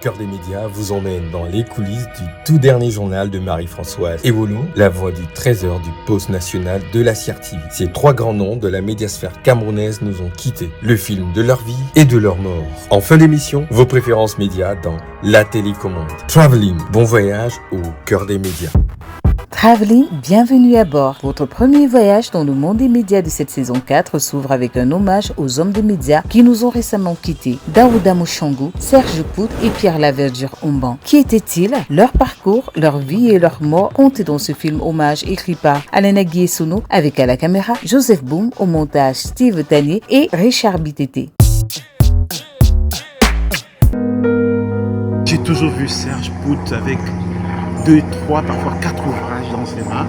Cœur des médias vous emmène dans les coulisses du tout dernier journal de Marie-Françoise Ewolou, la voix du trésor du poste national de la CRTV. Ces trois grands noms de la médiasphère camerounaise nous ont quittés. Le film de leur vie et de leur mort. En fin d'émission, vos préférences médias dans La Télécommande. Traveling, bon voyage au cœur des médias. Traveling, bienvenue à bord. Votre premier voyage dans le monde des médias de cette saison 4 s'ouvre avec un hommage aux hommes des médias qui nous ont récemment quittés. Daouda Mouchangou, Serge Pout et Pierre Laverdure-Omban. Qui étaient-ils? Leur parcours, leur vie et leur mort comptés dans ce film hommage écrit par Alain Aguier-Sono avec à la caméra Joseph Boum, au montage Steve Tanier et Richard Bitete. J'ai toujours vu Serge Pout avec 2, 3, parfois 4 ouvrages dans ses mains.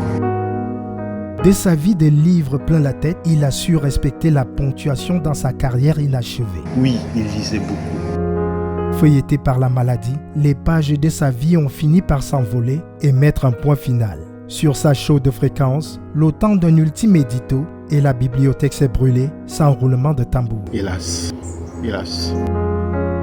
Dès sa vie des livres plein la tête, il a su respecter la ponctuation dans sa carrière inachevée. Oui, il lisait beaucoup. Feuilleté par la maladie, les pages de sa vie ont fini par s'envoler et mettre un point final. Sur sa chaude fréquence, l'autant d'un ultime édito et la bibliothèque s'est brûlée sans roulement de tambour. Hélas, hélas.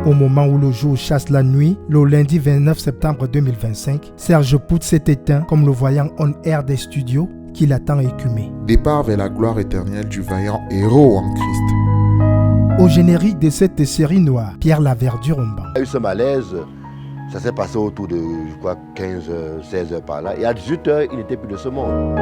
Au moment où le jour chasse la nuit, le lundi 29 septembre 2025, Serge Pout s'est éteint comme le voyant on air des studios qu'il a tant écumé. Départ vers la gloire éternelle du vaillant héros en Christ. Au générique de cette série noire, Pierre Laverdure-Omban. Il y a eu ce malaise, ça s'est passé autour de, je crois, 15, 16 heures par là. Et à 18 heures, il n'était plus de ce monde.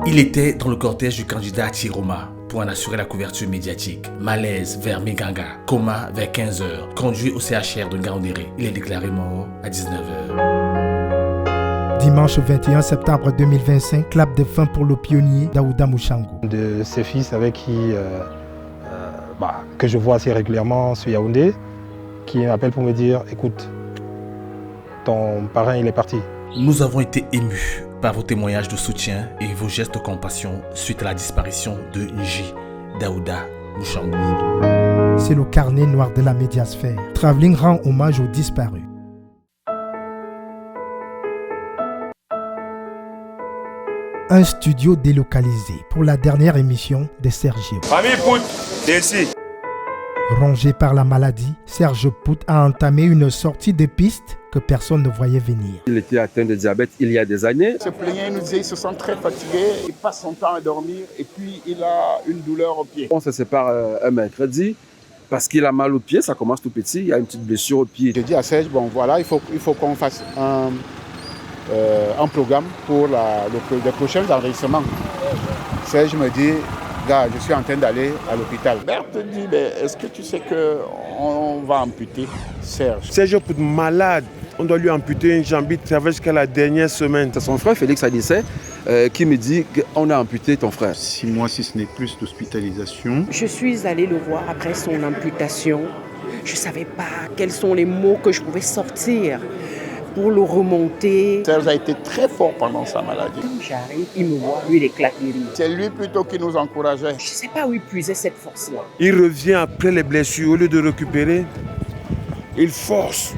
Il était dans le cortège du candidat Tiroma pour en assurer la couverture médiatique. Malaise vers Méganga, coma vers 15h, conduit au CHR de Ngaoundéré. Il est déclaré mort à 19h. Dimanche 21 septembre 2025, clap de fin pour le pionnier Daouda Mouchangou. De ses fils avec qui que je vois assez régulièrement sur Yaoundé, qui m'appelle pour me dire, écoute, ton parrain il est parti. Nous avons été émus par vos témoignages de soutien et vos gestes de compassion suite à la disparition de Nji Daouda Mouchangou. C'est le carnet noir de la médiasphère. Traveling rend hommage aux disparus. Un studio délocalisé pour la dernière émission de Sergio. Famille Pout, c'est ici. Rongé par la maladie, Serge Pout a entamé une sortie de piste que personne ne voyait venir. Il était atteint de diabète il y a des années. Il se plaignait, il nous disait qu'il se sent très fatigué, il passe son temps à dormir et puis il a une douleur au pied. On se sépare un mercredi parce qu'il a mal au pied, ça commence tout petit, il y a une petite blessure au pied. Je dis à Serge, bon voilà, il faut qu'on fasse un programme pour les prochains enregistrements. Serge me dit, gars, je suis en train d'aller à l'hôpital. Berthe dit, est-ce que tu sais qu'on va amputer Serge? Serge Pout malade. On doit lui amputer une jambe, il travaille jusqu'à la dernière semaine. C'est son frère Félix Adissé qui me dit qu'on a amputé ton frère. 6 mois, si ce n'est plus d'hospitalisation. Je suis allée le voir après son amputation. Je ne savais pas quels sont les mots que je pouvais sortir pour le remonter. Serge a été très fort pendant sa maladie. Quand j'arrive, il me voit, lui il éclate les rires. C'est lui plutôt qui nous encourageait. Je ne sais pas où il puisait cette force-là. Il revient après les blessures, au lieu de récupérer, il force.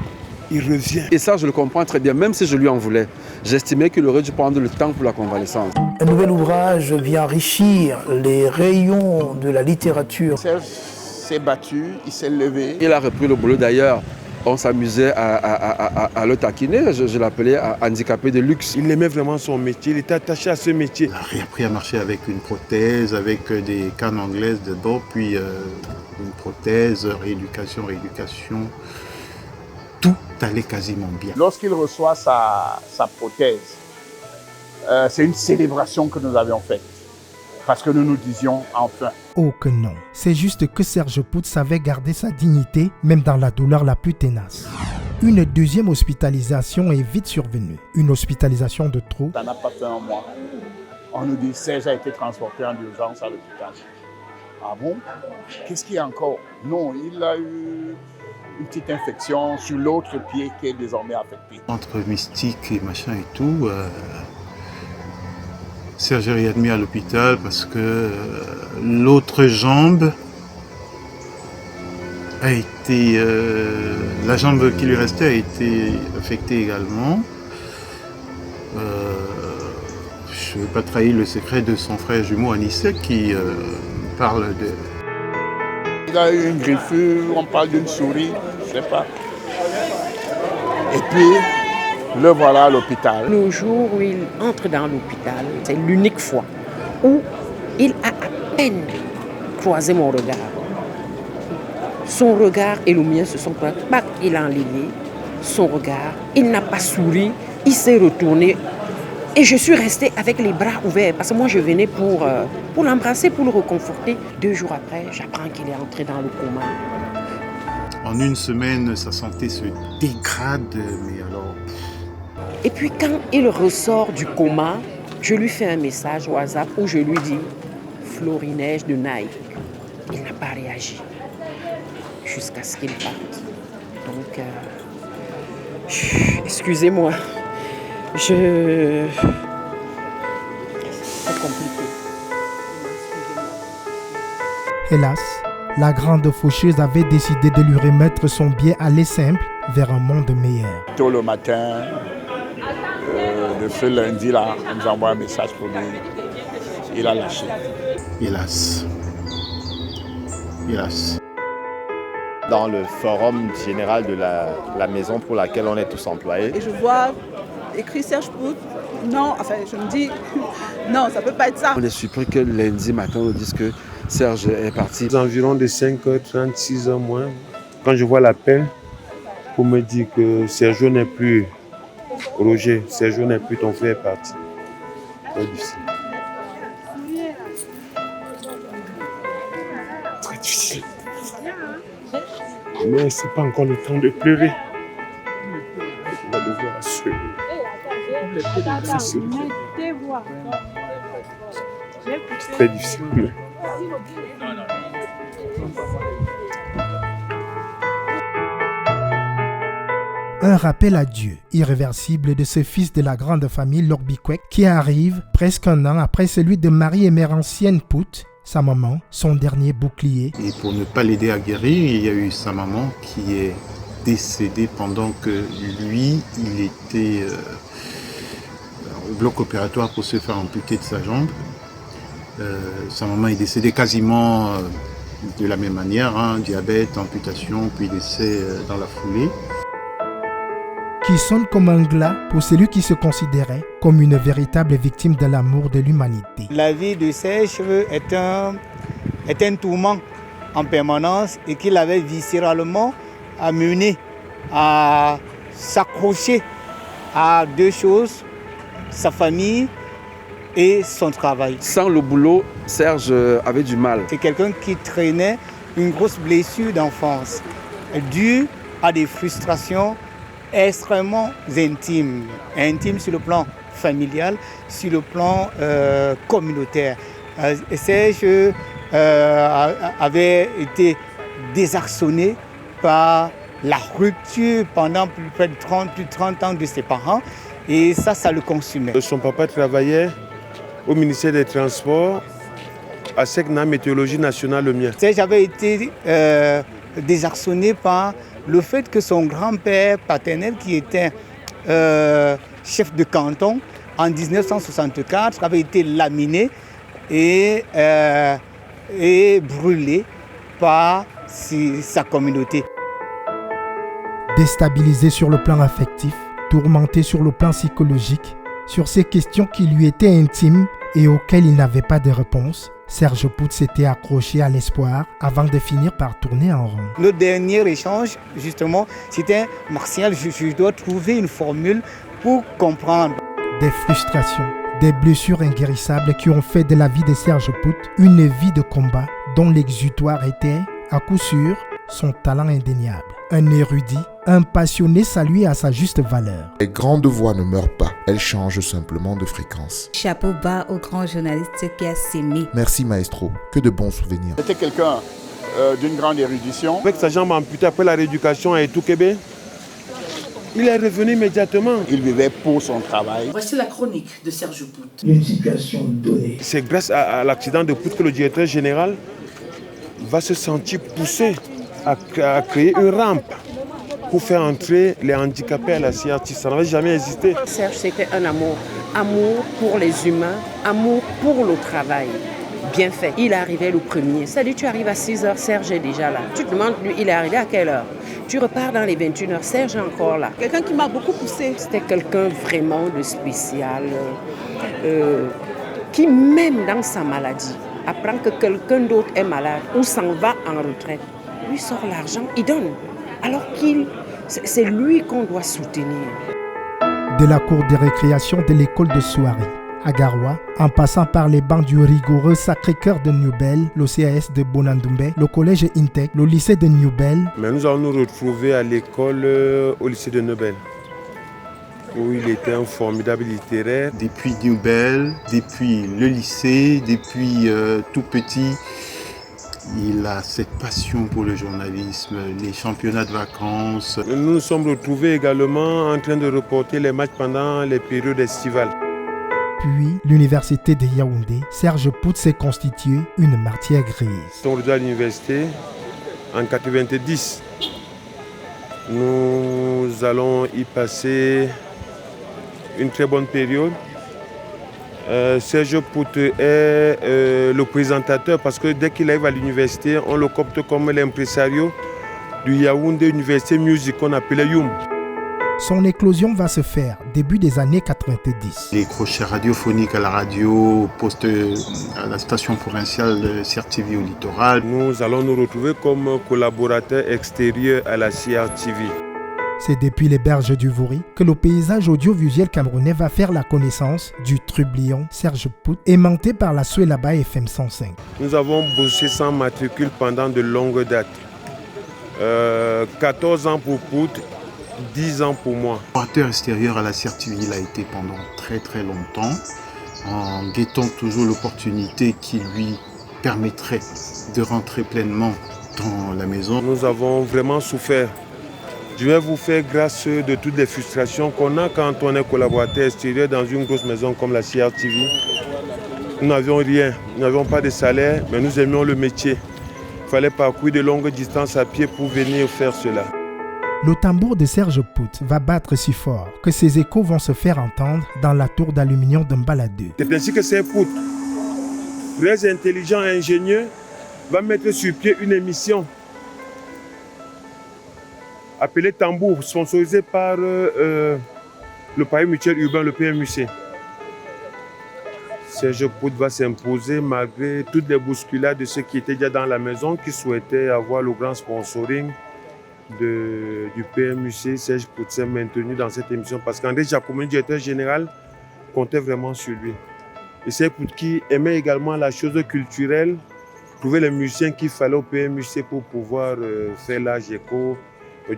Il revient. Et ça, je le comprends très bien, même si je lui en voulais. J'estimais qu'il aurait dû prendre le temps pour la convalescence. Un nouvel ouvrage vient enrichir les rayons de la littérature. Serge s'est battu, il s'est levé. Il a repris le boulot d'ailleurs. On s'amusait à le taquiner, je l'appelais handicapé de luxe. Il aimait vraiment son métier, il était attaché à ce métier. Il a réappris à marcher avec une prothèse, avec des cannes anglaises dedans, puis une prothèse, rééducation. Tout allait quasiment bien. Lorsqu'il reçoit sa prothèse, c'est une célébration que nous avions faite. Parce que nous nous disions enfin. Oh que non, c'est juste que Serge Pout savait garder sa dignité, même dans la douleur la plus tenace. Une deuxième hospitalisation est vite survenue. Une hospitalisation de trop. Ça n'a pas fait un mois. On nous dit que Serge a été transporté en urgence à l'hôpital. Ah bon? Qu'est-ce qu'il y a encore? Non, il a eu une petite infection sur l'autre pied qui est désormais affecté. Entre mystique et machin et tout, Serge est admis à l'hôpital parce que l'autre jambe a été... la jambe qui lui restait a été affectée également. Je ne vais pas trahir le secret de son frère jumeau Anissé qui parle de... Il a eu une griffure, on parle d'une souris, je ne sais pas. Et puis, le voilà à l'hôpital. Le jour où il entre dans l'hôpital, c'est l'unique fois où il a à peine croisé mon regard. Son regard et le mien se sont croisés. Il a enlevé son regard, il n'a pas souri, il s'est retourné. Et je suis restée avec les bras ouverts parce que moi je venais pour l'embrasser, pour le réconforter. 2 jours après, j'apprends qu'il est entré dans le coma. En une semaine, sa santé se dégrade, mais alors... Et puis quand il ressort du coma, je lui fais un message WhatsApp où je lui dis « Florinège de Nike ». Il n'a pas réagi jusqu'à ce qu'il parte. Donc, excusez-moi, c'est compliqué. Hélas, la grande faucheuse avait décidé de lui remettre son billet aller simple vers un monde meilleur. Tôt le matin de ce lundi-là, on nous envoie un message pour lui. Il a lâché. Hélas. Hélas. Dans le forum général de la maison pour laquelle on est tous employés. Et je vois écrit Serge Pout. Non, enfin je me dis, non, ça ne peut pas être ça. On est surpris que lundi matin, on nous dise que Serge est parti. Environ de 5h30, 6h moins. Quand je vois l'appel, pour me dire que Sergio n'est plus Roger, Sergio n'est plus ton frère est parti. Très difficile. Très difficile. Mais ce n'est pas encore le temps de pleurer. On va devoir assurer. C'est très difficile. Un rappel à Dieu irréversible de ce fils de la grande famille Lorbikwek qui arrive presque un an après celui de Marie et mère ancienne Pout, sa maman, son dernier bouclier. Et pour ne pas l'aider à guérir, il y a eu sa maman qui est décédée pendant que lui, il était au bloc opératoire pour se faire amputer de sa jambe. Sa maman est décédée quasiment de la même manière, diabète, amputation, puis décès dans la foulée. Qui sonne comme un glas pour celui qui se considérait comme une véritable victime de l'amour de l'humanité. La vie de Serge est un tourment en permanence et qu'il avait viscéralement amené à s'accrocher à 2 choses, sa famille et son travail. Sans le boulot, Serge avait du mal. C'est quelqu'un qui traînait une grosse blessure d'enfance due à des frustrations extrêmement intimes sur le plan familial, sur le plan communautaire. Serge avait été désarçonné par la rupture pendant plus de 30 ans de ses parents et ça le consumait. Son papa travaillait au ministère des Transports à SECNA, Météorologie Nationale, le mien. Serge avait été désarçonné par le fait que son grand-père paternel, qui était chef de canton en 1964, avait été laminé et brûlé par sa communauté. Déstabilisé sur le plan affectif, tourmenté sur le plan psychologique, sur ces questions qui lui étaient intimes et auxquelles il n'avait pas de réponse, Serge Pout s'était accroché à l'espoir avant de finir par tourner en rond. Le dernier échange, justement, c'était « Martial, je dois trouver une formule pour comprendre ». Des frustrations, des blessures inguérissables qui ont fait de la vie de Serge Pout une vie de combat dont l'exutoire était, à coup sûr, son talent indéniable. Un érudit, un passionné salué à sa juste valeur. Les grandes voix ne meurent pas, elles changent simplement de fréquence. Chapeau bas au grand journaliste qui a s'aimé. Merci maestro, que de bons souvenirs. C'était quelqu'un d'une grande érudition. Avec sa jambe amputée après la rééducation à Etou-Kébé, il est revenu immédiatement. Il vivait pour son travail. Voici la chronique de Serge Pout. Une situation donnée. C'est grâce à l'accident de Pout que le directeur général va se sentir poussé à créer une rampe pour faire entrer les handicapés à la CRT. Ça n'avait jamais existé. Serge, c'était un amour. Amour pour les humains, amour pour le travail. Bien fait. Il est arrivé le premier. Ça dit, tu arrives à 6h, Serge est déjà là. Tu te demandes, lui, il est arrivé à quelle heure? Tu repars dans les 21h, Serge est encore là. Quelqu'un qui m'a beaucoup poussé. C'était quelqu'un vraiment de spécial, qui même dans sa maladie, apprend que quelqu'un d'autre est malade ou s'en va en retraite, lui sort l'argent, il donne. Alors c'est lui qu'on doit soutenir. De la cour de récréation de l'école de Souari à Garoua, en passant par les bancs du rigoureux Sacré-Cœur de Newbel, le CAS de Bonandoumbe, le collège Intec, le lycée de Newbel. Mais nous allons nous retrouver à l'école, au lycée de Newbel, où il était un formidable littéraire. Depuis Newbel, depuis le lycée, depuis tout petit, il a cette passion pour le journalisme, les championnats de vacances. Nous nous sommes retrouvés également en train de reporter les matchs pendant les périodes estivales. Puis, l'université de Yaoundé, Serge Pout s'est constitué une matière grise. Nous sommes à l'université en 1990. Nous allons y passer une très bonne période. Serge Pout est le présentateur parce que dès qu'il arrive à l'université, on le copte comme l'impresario du Yaoundé Université Music qu'on appelait Youm. Son éclosion va se faire début des années 90. Les crochets radiophoniques à la radio, poste à la station provinciale de CRTV au littoral. Nous allons nous retrouver comme collaborateurs extérieurs à la CRTV. C'est depuis les berges du Vouri que le paysage audiovisuel camerounais va faire la connaissance du trublion Serge Pout, aimanté par la Suelaba FM 105. Nous avons bossé sans matricule pendant de longues dates. 14 ans pour Pout, 10 ans pour moi. Opérateur extérieur à la CRTV, il a été pendant très très longtemps, en guettant toujours l'opportunité qui lui permettrait de rentrer pleinement dans la maison. Nous avons vraiment souffert. Je vais vous faire grâce de toutes les frustrations qu'on a quand on est collaborateur extérieur dans une grosse maison comme la CRTV. Nous n'avions rien, nous n'avions pas de salaire, mais nous aimions le métier. Il fallait parcourir de longues distances à pied pour venir faire cela. Le tambour de Serge Pout va battre si fort que ses échos vont se faire entendre dans la tour d'aluminium de Mbaladeux. C'est ainsi que Serge Pout, très intelligent et ingénieux, va mettre sur pied une émission appelée Tambour, sponsorisée par le pari mutuel urbain, le PMUC. Serge Pout va s'imposer malgré toutes les bousculades de ceux qui étaient déjà dans la maison, qui souhaitaient avoir le grand sponsoring du PMUC. Serge Pout s'est maintenu dans cette émission parce qu'André Jacomoni, directeur général, comptait vraiment sur lui. Et Serge Pout qui aimait également la chose culturelle, trouvait les musiciens qu'il fallait au PMUC pour pouvoir faire l'âge écho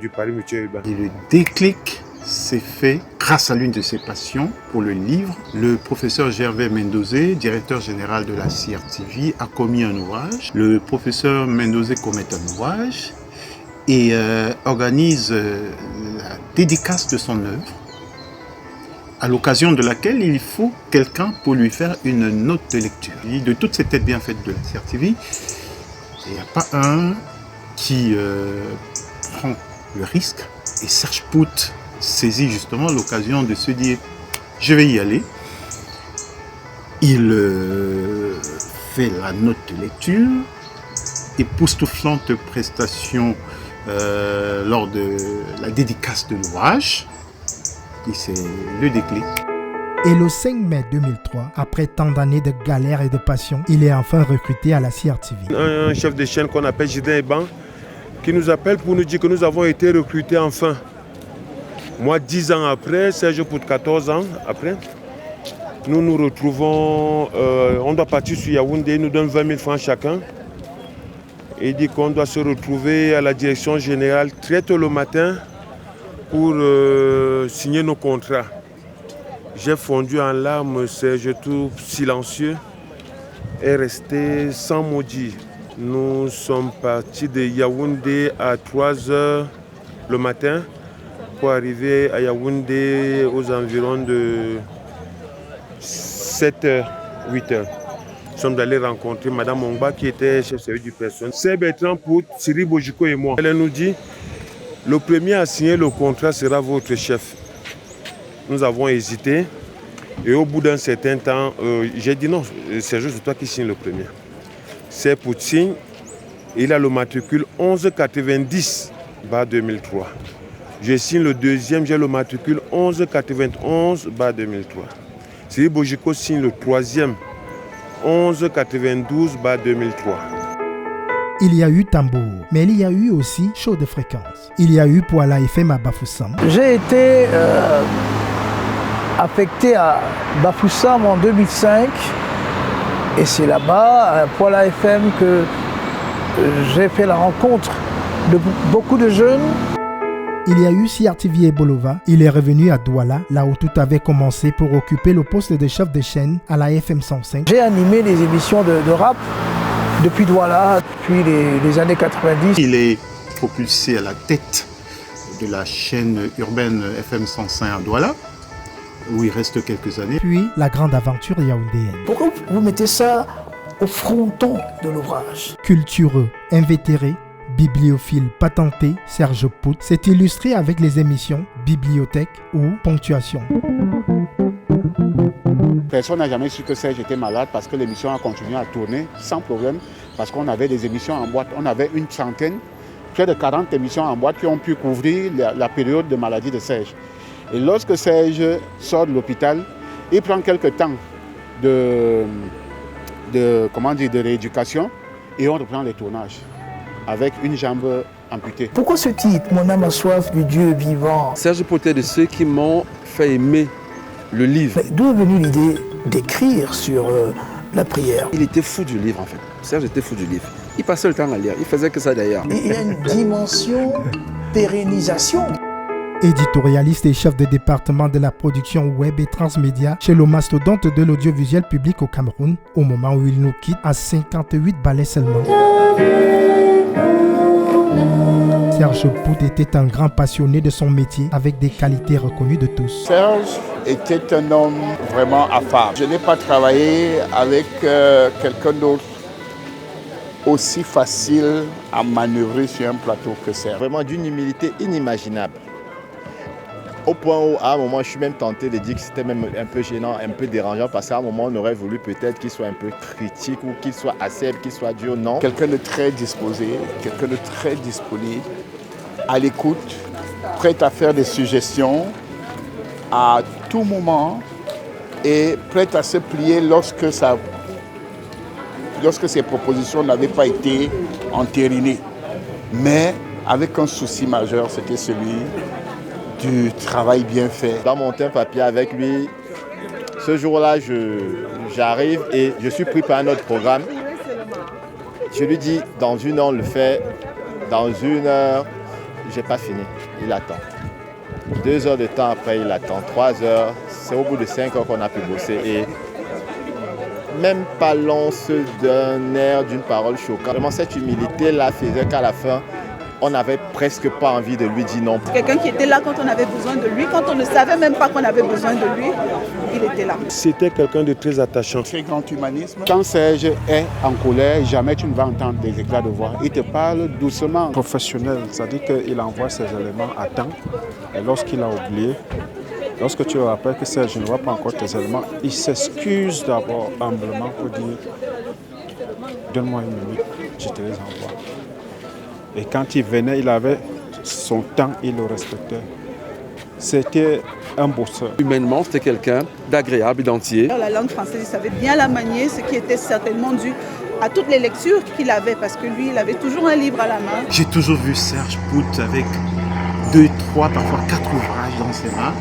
du pari mutuel urbain. Et le déclic s'est fait grâce à l'une de ses passions pour le livre. Le professeur Gervais Mendozé, directeur général de la CRTV, a commis un ouvrage. Le professeur Mendozé commet un ouvrage et organise la dédicace de son œuvre, à l'occasion de laquelle il faut quelqu'un pour lui faire une note de lecture. De toutes ces têtes bien faites de la CRTV, il n'y a pas un qui prend le risque, et Serge Pout saisit justement l'occasion de se dire je vais y aller. Il fait la note de lecture, époustouflante prestation lors de la dédicace de l'ouvrage, et c'est le déclic. Et le 5 mai 2003, après tant d'années de galère et de passion, il est enfin recruté à la CRTV. Un chef de chaîne qu'on appelle Gidin Eban, qui nous appelle pour nous dire que nous avons été recrutés enfin. Moi, 10 ans après, Serge Pout 14 ans après, nous nous retrouvons, on doit partir sur Yaoundé, il nous donne 20 000 francs chacun. Et il dit qu'on doit se retrouver à la direction générale très tôt le matin pour signer nos contrats. J'ai fondu en larmes, Serge tout silencieux, est resté sans mot dire. Nous sommes partis de Yaoundé à 3 h le matin pour arriver à Yaoundé aux environs de 7 h, 8 h. Nous sommes allés rencontrer Mme Ongba qui était chef de service du personnel. C'est Bertrand Pout, Cyril Bojiko et moi. Elle nous dit, le premier à signer le contrat sera votre chef. Nous avons hésité et au bout d'un certain temps, j'ai dit non, c'est juste toi qui signes le premier. C'est Pout signe, il a le matricule 1190 2003. Je signe le deuxième, j'ai le matricule 1191-2003. Siri Bojiko signe le troisième, 1192-2003. Il y a eu Tambour, mais il y a eu aussi Show de fréquence. Il y a eu Poala FM à Bafoussam. J'ai été affecté à Bafoussam en 2005 et c'est là-bas, à Poala FM, que j'ai fait la rencontre de beaucoup de jeunes. Il y a eu CRTV Bolova. Il est revenu à Douala, là où tout avait commencé pour occuper le poste de chef de chaîne à la FM 105. J'ai animé des émissions de rap depuis Douala, depuis les années 90. Il est propulsé à la tête de la chaîne urbaine FM 105 à Douala, où il reste quelques années. Puis la grande aventure yaoundéenne. Pourquoi vous mettez ça au fronton de l'ouvrage? Cultureux, invétéré, bibliophile patenté, Serge Pout s'est illustré avec les émissions Bibliothèque ou Ponctuation. Personne n'a jamais su que Serge était malade parce que l'émission a continué à tourner sans problème, parce qu'on avait des émissions en boîte. On avait une centaine, près de 40 émissions en boîte qui ont pu couvrir la période de maladie de Serge. Et lorsque Serge sort de l'hôpital, il prend quelques temps de rééducation et on reprend les tournages avec une jambe amputée. Pourquoi ce titre, Mon âme a soif du Dieu vivant? Serge Pout est de ceux qui m'ont fait aimer le livre. D'où est venue l'idée d'écrire sur la prière? Il était fou du livre en fait. Serge était fou du livre. Il passait le temps à lire. Il faisait que ça d'ailleurs. Il y a une dimension pérennisation. Éditorialiste et chef de département de la production web et transmédia chez le mastodonte de l'audiovisuel public au Cameroun, au moment où il nous quitte à 58 ballets seulement. Serge Pout était un grand passionné de son métier avec des qualités reconnues de tous. Serge était un homme vraiment affable. Je n'ai pas travaillé avec quelqu'un d'autre aussi facile à manœuvrer sur un plateau que Serge. Vraiment d'une humilité inimaginable. Au point où, à un moment, je suis même tenté de dire que c'était même un peu gênant, un peu dérangeant, parce qu'à un moment, on aurait voulu peut-être qu'il soit un peu critique ou qu'il soit acerbe, qu'il soit dur. Non. Quelqu'un de très disposé, quelqu'un de très disponible, à l'écoute, prêt à faire des suggestions à tout moment et prêt à se plier lorsque ses propositions n'avaient pas été entérinées. Mais avec un souci majeur, c'était celui du travail bien fait. Dans mon temps papier avec lui, ce jour-là, j'arrive et je suis pris par un autre programme. Je lui dis, dans 1 heure, on le fait. Dans 1 heure, j'ai pas fini. Il attend. 2 heures de temps après, il attend. 3 heures, c'est au bout de 5 heures qu'on a pu bosser. Et même pas l'once d'un air, d'une parole choquante. Vraiment, cette humilité-là faisait qu'à la fin, on n'avait presque pas envie de lui dire non. Quelqu'un qui était là quand on avait besoin de lui, quand on ne savait même pas qu'on avait besoin de lui, il était là. C'était quelqu'un de très attachant. Très grand humanisme. Quand Serge est en colère, jamais tu ne vas entendre des éclats de voix. Il te parle doucement. Professionnel, c'est-à-dire qu'il envoie ses éléments à temps. Et lorsqu'il a oublié, lorsque tu le rappelles que Serge ne voit pas encore tes éléments, il s'excuse d'abord humblement pour dire « Donne-moi 1 minute, je te les envoie ». Et quand il venait, il avait son temps, il le respectait. C'était un bosseur. Humainement, c'était quelqu'un d'agréable, d'entier. La langue française, il savait bien la manier, ce qui était certainement dû à toutes les lectures qu'il avait, parce que lui, il avait toujours un livre à la main. J'ai toujours vu Serge Pout avec 2, 3, parfois 4 ouvrages dans ses mains,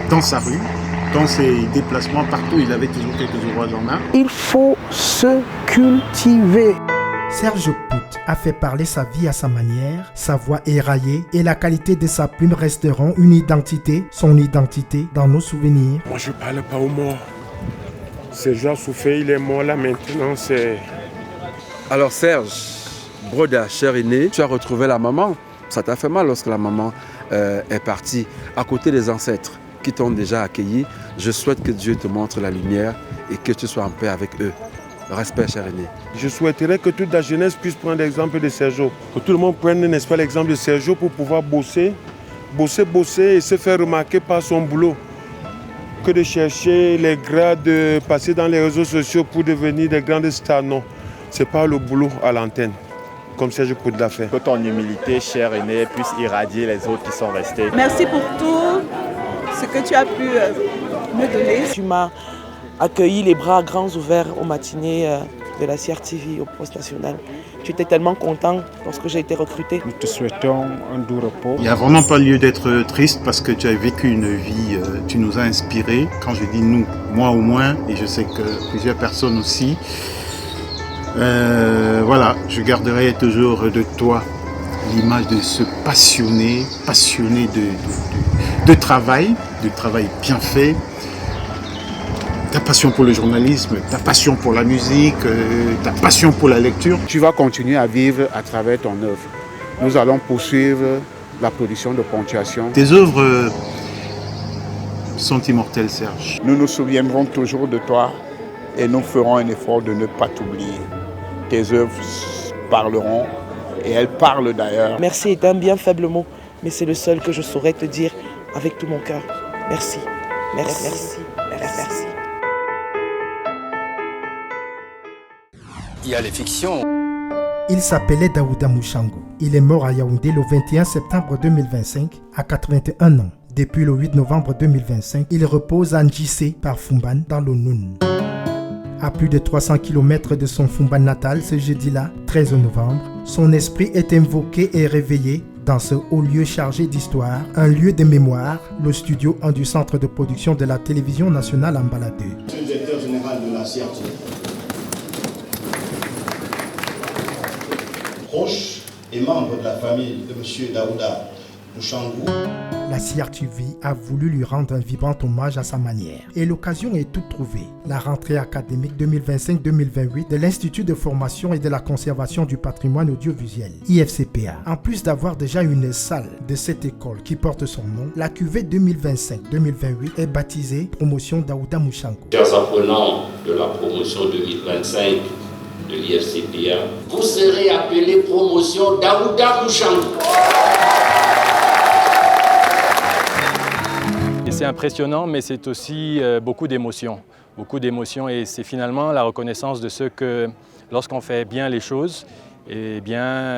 dans sa rue, dans ses déplacements, partout, il avait toujours quelques ouvrages en main. Il faut se cultiver. Serge Pout a fait parler sa vie à sa manière, sa voix éraillée et la qualité de sa plume resteront une identité, son identité dans nos souvenirs. Moi je ne parle pas aux morts. Serge a souffert, il est mort là maintenant, c'est... Alors Serge, Broda, cher aîné, tu as retrouvé la maman. Ça t'a fait mal lorsque la maman est partie. À côté des ancêtres qui t'ont déjà accueilli, je souhaite que Dieu te montre la lumière et que tu sois en paix avec eux. Respect, cher aîné. Je souhaiterais que toute la jeunesse puisse prendre l'exemple de Sergio. Que tout le monde prenne, n'est-ce pas, l'exemple de Sergio pour pouvoir bosser et se faire remarquer par son boulot. Que de chercher les grades, de passer dans les réseaux sociaux pour devenir des grandes stars, non. C'est pas le boulot à l'antenne. comme Serge Pout l'a fait. Que ton humilité, cher aîné, puisse irradier les autres qui sont restés. Merci pour tout ce que tu as pu me donner. Tu m'as accueilli les bras grands ouverts aux matinées de la CRTV, au poste national. Tu étais tellement content lorsque j'ai été recruté. Nous te souhaitons un doux repos. Il n'y a vraiment pas lieu d'être triste parce que tu as vécu une vie, tu nous as inspirés. Quand je dis nous, moi au moins, et je sais que plusieurs personnes aussi. Voilà, je garderai toujours de toi l'image de ce passionné de travail bien fait. Ta passion pour le journalisme, ta passion pour la musique, ta passion pour la lecture. Tu vas continuer à vivre à travers ton œuvre. Nous allons poursuivre la production de Ponctuation. Tes œuvres sont immortelles, Serge. Nous nous souviendrons toujours de toi et nous ferons un effort de ne pas t'oublier. Tes œuvres parleront et elles parlent d'ailleurs. Merci est un bien faible mot, mais c'est le seul que je saurais te dire avec tout mon cœur. Merci. Merci. Merci. Merci. Il y a les fictions. Il s'appelait Daouda Mouchangou. Il est mort à Yaoundé le 21 septembre 2025 à 81 ans. Depuis le 8 novembre 2025, il repose à Ndjissé par Fumban dans le Noun. À plus de 300 km de son Fumban natal, ce jeudi-là, 13 novembre, son esprit est invoqué et réveillé dans ce haut lieu chargé d'histoire, un lieu de mémoire, le studio 1 du centre de production de la télévision nationale en Baladé. Monsieur le directeur général de la CRTV. Proche et membre de la famille de M. Daouda Mouchangou. La CRTV a voulu lui rendre un vibrant hommage à sa manière. Et l'occasion est toute trouvée. La rentrée académique 2025-2028 de l'Institut de formation et de la conservation du patrimoine audiovisuel, IFCPA. En plus d'avoir déjà une salle de cette école qui porte son nom, la cuvée 2025-2028 est baptisée Promotion Daouda Mouchangou. Chers apprenants de la promotion 2025 de l'IFCPA, vous serez appelés Promotion Daouda Mouchangou. C'est impressionnant, mais c'est aussi beaucoup d'émotions. Beaucoup d'émotions et c'est finalement la reconnaissance de ce que lorsqu'on fait bien les choses, eh bien,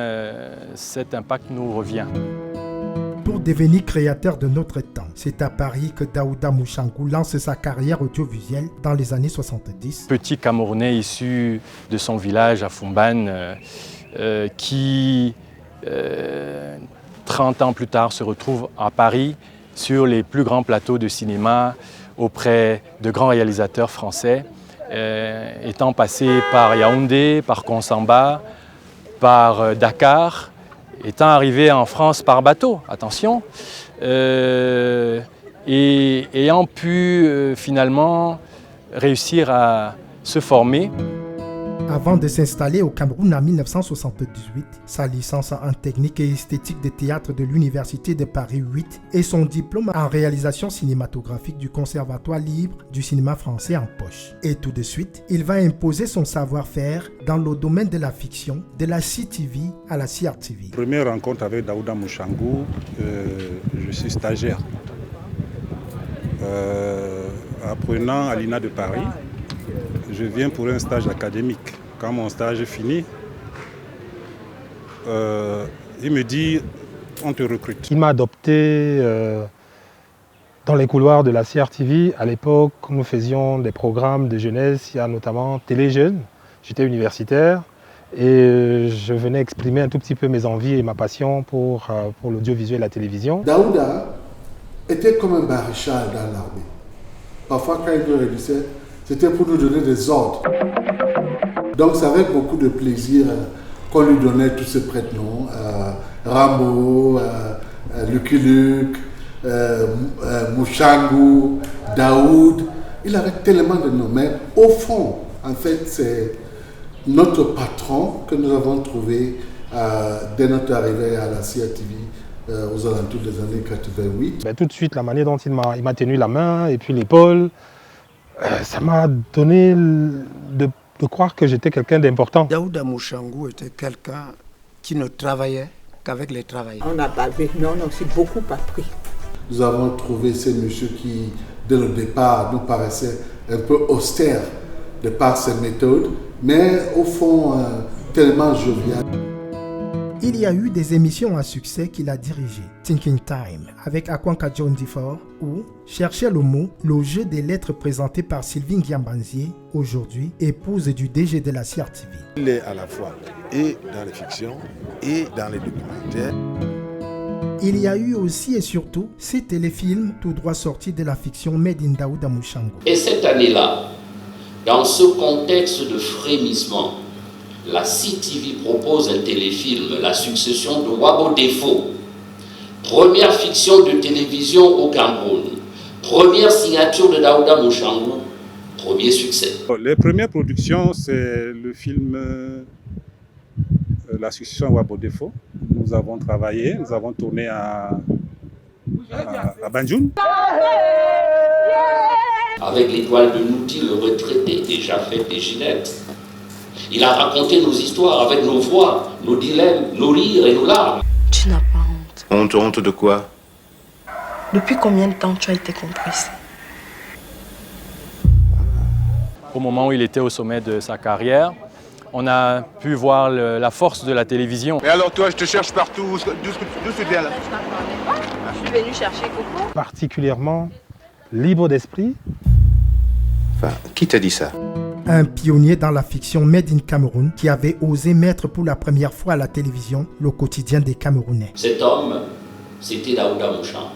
cet impact nous revient. Pour devenir créateur de notre temps, c'est à Paris que Daouda Mouchangou lance sa carrière audiovisuelle dans les années 70. Petit Camerounais issu de son village à Fumban qui, 30 ans plus tard, se retrouve à Paris sur les plus grands plateaux de cinéma auprès de grands réalisateurs français, étant passé par Yaoundé, par Konsamba, par Dakar, étant arrivé en France par bateau, attention, et ayant pu finalement réussir à se former. Avant de s'installer au Cameroun en 1978, sa licence en technique et esthétique de théâtre de l'Université de Paris 8 et son diplôme en réalisation cinématographique du Conservatoire libre du cinéma français en poche. Et tout de suite, il va imposer son savoir-faire dans le domaine de la fiction, de la CTV à la CRTV. Première rencontre avec Daouda Mouchangou, je suis stagiaire. Apprenant à l'INA de Paris, je viens pour un stage académique. Quand mon stage est fini, il me dit « on te recrute ». Il m'a adopté dans les couloirs de la CRTV. À l'époque, nous faisions des programmes de jeunesse, il y a notamment Télé Jeunes. J'étais universitaire et je venais exprimer un tout petit peu mes envies et ma passion pour l'audiovisuel et la télévision. Daouda était comme un maréchal dans l'armée. Parfois, quand il nous réunissait, c'était pour nous donner des ordres. Donc c'est avec beaucoup de plaisir qu'on lui donnait tous ces prénoms. Rambo, Lucky Luke, Mouchangou, Daoud. Il avait tellement de noms. Mais au fond, en fait, c'est notre patron que nous avons trouvé dès notre arrivée à la CRTV aux alentours des années 88. Tout de suite, la manière dont il m'a tenu la main et puis l'épaule, ça m'a donné de croire que j'étais quelqu'un d'important. Daouda Mouchangou était quelqu'un qui ne travaillait qu'avec les travailleurs. On a bavé, mais on a aussi beaucoup appris. Nous avons trouvé ces messieurs qui, dès le départ, nous paraissaient un peu austères de par ses méthodes, mais au fond, tellement jovial. Il y a eu des émissions à succès qu'il a dirigées. Thinking Time avec Akwanka John Difford ou Cherchez le mot, le jeu des lettres présenté par Sylvie Ngiambanzier, aujourd'hui épouse du DG de la CRTV. Il est à la fois et dans les fictions et dans les documentaires. Il y a eu aussi et surtout ces téléfilms tout droit sortis de la fiction Made in Daouda Mouchango. Et cette année-là, dans ce contexte de frémissement, la CTV propose un téléfilm, La succession de Wabo Defo, première fiction de télévision au Cameroun, première signature de Daouda Mouchango, premier succès. Les premières productions, c'est le film La succession de Wabo Defo. Nous avons travaillé, nous avons tourné à Banjul. Avec l'étoile de Nouti, le retraité, déjà fait des gilettes. Il a raconté nos histoires avec nos voix, nos dilemmes, nos rires et nos larmes. Tu n'as pas honte. Honte de quoi? Depuis combien de temps tu as été complice? Au moment où il était au sommet de sa carrière, on a pu voir la force de la télévision. Et alors toi, je te cherche partout, d'où tu viens là? Je suis venue chercher Coco. Particulièrement libre d'esprit. Enfin, qui t'a dit ça? Un pionnier dans la fiction Made in Cameroun qui avait osé mettre pour la première fois à la télévision le quotidien des Camerounais. Cet homme, c'était Daouda Mouchango.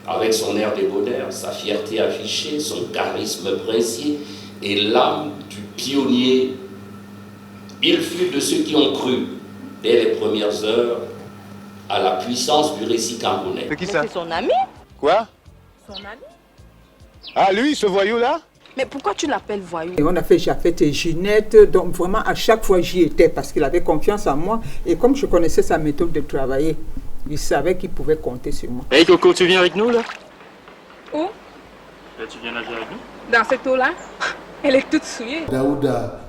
Avec son air débonnaire, sa fierté affichée, son charisme princier et l'âme du pionnier, il fut de ceux qui ont cru, dès les premières heures, à la puissance du récit camerounais. C'est qui ça? C'est son ami. Quoi? Son ami. Ah lui, ce voyou-là? Mais pourquoi tu l'appelles voyou? Et on a fait Jaffet et Ginette, donc vraiment à chaque fois j'y étais parce qu'il avait confiance en moi. Et comme je connaissais sa méthode de travailler, il savait qu'il pouvait compter sur moi. Hey Coco, tu viens avec nous là? Où? Là, tu viens nager avec nous? Dans cette eau-là? Elle est toute souillée. Daouda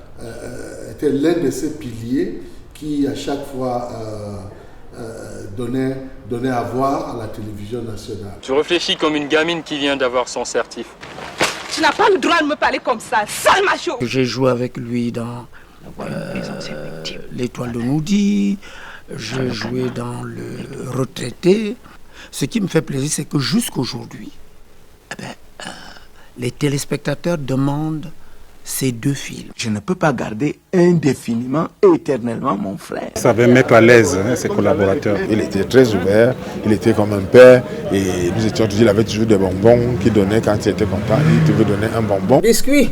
était l'un de ces piliers qui à chaque fois donnait à voir à la télévision nationale. Tu réfléchis comme une gamine qui vient d'avoir son certif. Tu n'as pas le droit de me parler comme ça, sale macho! J'ai joué avec lui dans L'étoile de Noudi, j'ai joué dans Le Retraité. Ce qui me fait plaisir, c'est que jusqu'aujourd'hui, les téléspectateurs demandent ces deux films. Je ne peux pas garder indéfiniment, éternellement mon frère. Ça veut mettre à l'aise ses collaborateurs. Il était très ouvert, il était comme un père et nous étions toujours, il avait toujours des bonbons qu'il donnait quand il était content. Il devait donner un bonbon. Biscuit,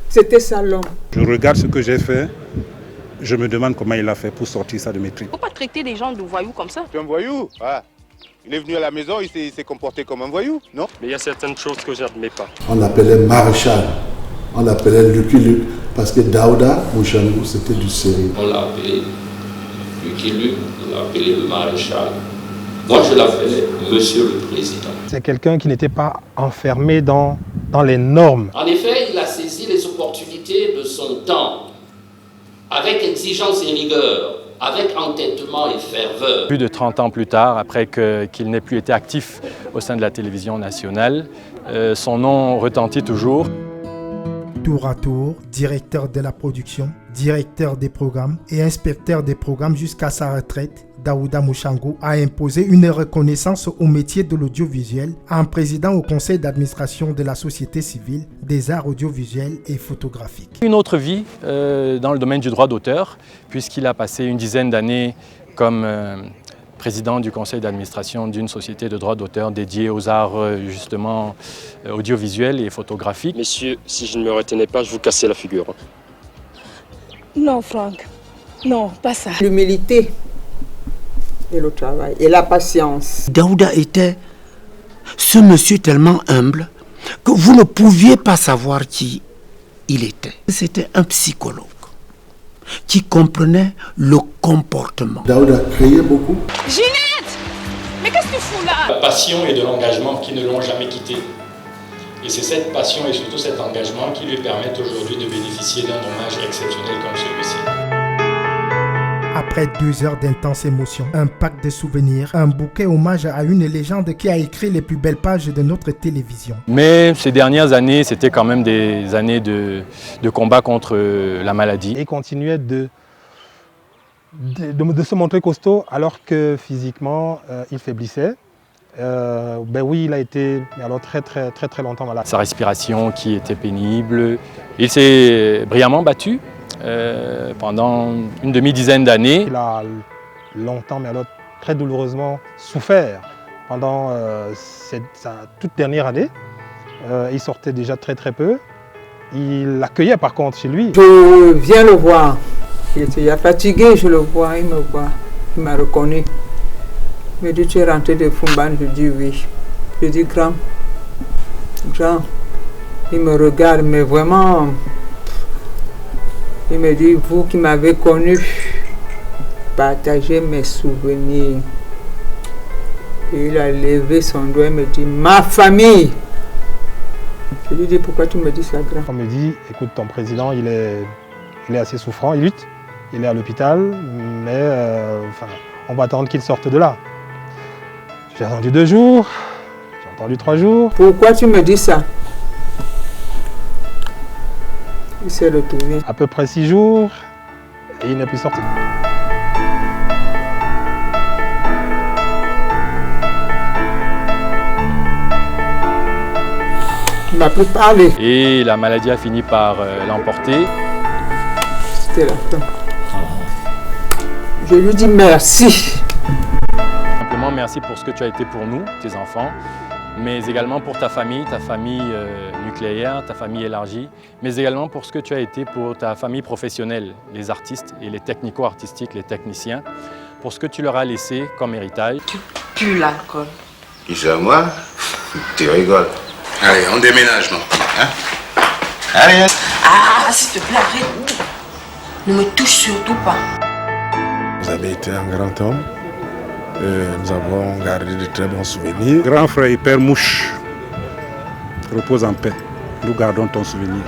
c'était ça l'homme. Je regarde ce que j'ai fait, je me demande comment il a fait pour sortir ça de mes tripes. Faut pas traiter des gens de voyous comme ça. Tu es un voyou? Ah. Il est venu à la maison, il s'est comporté comme un voyou, non? Mais il y a certaines choses que je n'admets pas. On l'appelait Maréchal, on l'appelait Lucky Luke, parce que Daouda Mouchango, c'était du sérieux. On l'a appelé Lucky Luke, on l'a appelé le Maréchal. Moi, je l'appelais Monsieur le Président. C'est quelqu'un qui n'était pas enfermé dans les normes. En effet, il a saisi les opportunités de son temps, avec exigence et rigueur, avec entêtement et ferveur. Plus de 30 ans plus tard, après qu'il n'ait plus été actif au sein de la télévision nationale, son nom retentit toujours. Tour à tour, directeur de la production, directeur des programmes et inspecteur des programmes jusqu'à sa retraite, Daouda Mouchango a imposé une reconnaissance au métier de l'audiovisuel en présidant au conseil d'administration de la société civile des arts audiovisuels et photographiques. Une autre vie dans le domaine du droit d'auteur, puisqu'il a passé une dizaine d'années comme président du conseil d'administration d'une société de droit d'auteur dédiée aux arts justement audiovisuels et photographiques. Messieurs, si je ne me retenais pas, je vous cassais la figure. Non, Franck. Non, pas ça. L'humilité et le travail et la patience. Daouda était ce monsieur tellement humble que vous ne pouviez pas savoir qui il était. C'était un psychologue qui comprenait le comportement. Daouda criait beaucoup. Ginette! Mais qu'est-ce que tu fous là? La passion et de l'engagement qui ne l'ont jamais quitté. Et c'est cette passion et surtout cet engagement qui lui permettent aujourd'hui de bénéficier d'un hommage exceptionnel comme celui-ci. Après 2 heures d'intense émotion, un pack de souvenirs, un bouquet hommage à une légende qui a écrit les plus belles pages de notre télévision. Mais ces dernières années, c'était quand même des années de combat contre la maladie. Il continuait de se montrer costaud alors que physiquement il faiblissait. Ben oui, il a été alors très longtemps malade. Sa respiration qui était pénible. Il s'est brillamment battu pendant une demi-dizaine d'années. Il a longtemps, mais alors très douloureusement souffert pendant sa toute dernière année. Il sortait déjà très peu. Il l'accueillait par contre chez lui. Je viens le voir. Il était fatigué, je le vois, il me voit. Il m'a reconnu. Il me dit, tu es rentré de Fumban? Je dis oui. Je dis, grand. Il me regarde, mais vraiment, il me dit, vous qui m'avez connu, partagez mes souvenirs. Et il a levé son doigt et me dit, ma famille. Je lui dis, pourquoi tu me dis ça, grand? On me dit, écoute, ton président, il est assez souffrant, il lutte, il est à l'hôpital, mais on va attendre qu'il sorte de là. J'ai attendu 2 jours, j'ai attendu 3 jours. Pourquoi tu me dis ça? Il s'est retourné. À peu près 6 jours, et il n'est plus sorti. Il m'a plus parlé. Et la maladie a fini par l'emporter. C'était la fin. Je lui dis merci. Simplement merci pour ce que tu as été pour nous, tes enfants, mais également pour ta famille nucléaire, ta famille élargie, mais également pour ce que tu as été pour ta famille professionnelle, les artistes et les technico-artistiques, les techniciens, pour ce que tu leur as laissé comme héritage. Tu pues l'alcool. C'est moi? Tu rigoles. Allez, on déménage, non? Hein? Allez. Ah, s'il te plaît, arrête. Ne me touche surtout pas. Vous avez été un grand homme. Nous avons gardé de très bons souvenirs. Grand frère et père Mouche, repose en paix. Nous gardons ton souvenir.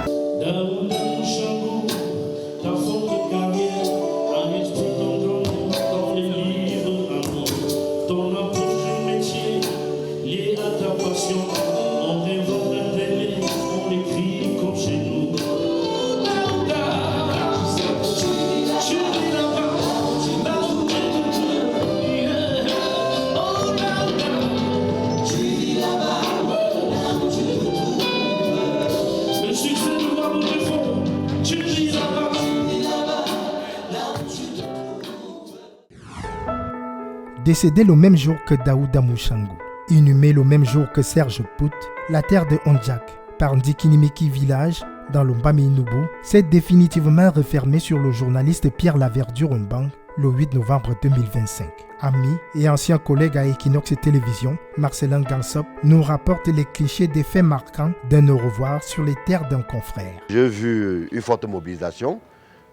Décédé le même jour que Daouda Mouchangu, inhumé le même jour que Serge Pout, la terre de Ondjak, par Ndikinimiki village, dans le Mbami-Nubu, s'est définitivement refermée sur le journaliste Pierre Laverdure Mbang le 8 novembre 2025. Ami et ancien collègue à Equinox Télévision, Marcelin Gansop nous rapporte les clichés des faits marquants d'un au revoir sur les terres d'un confrère. J'ai vu une forte mobilisation,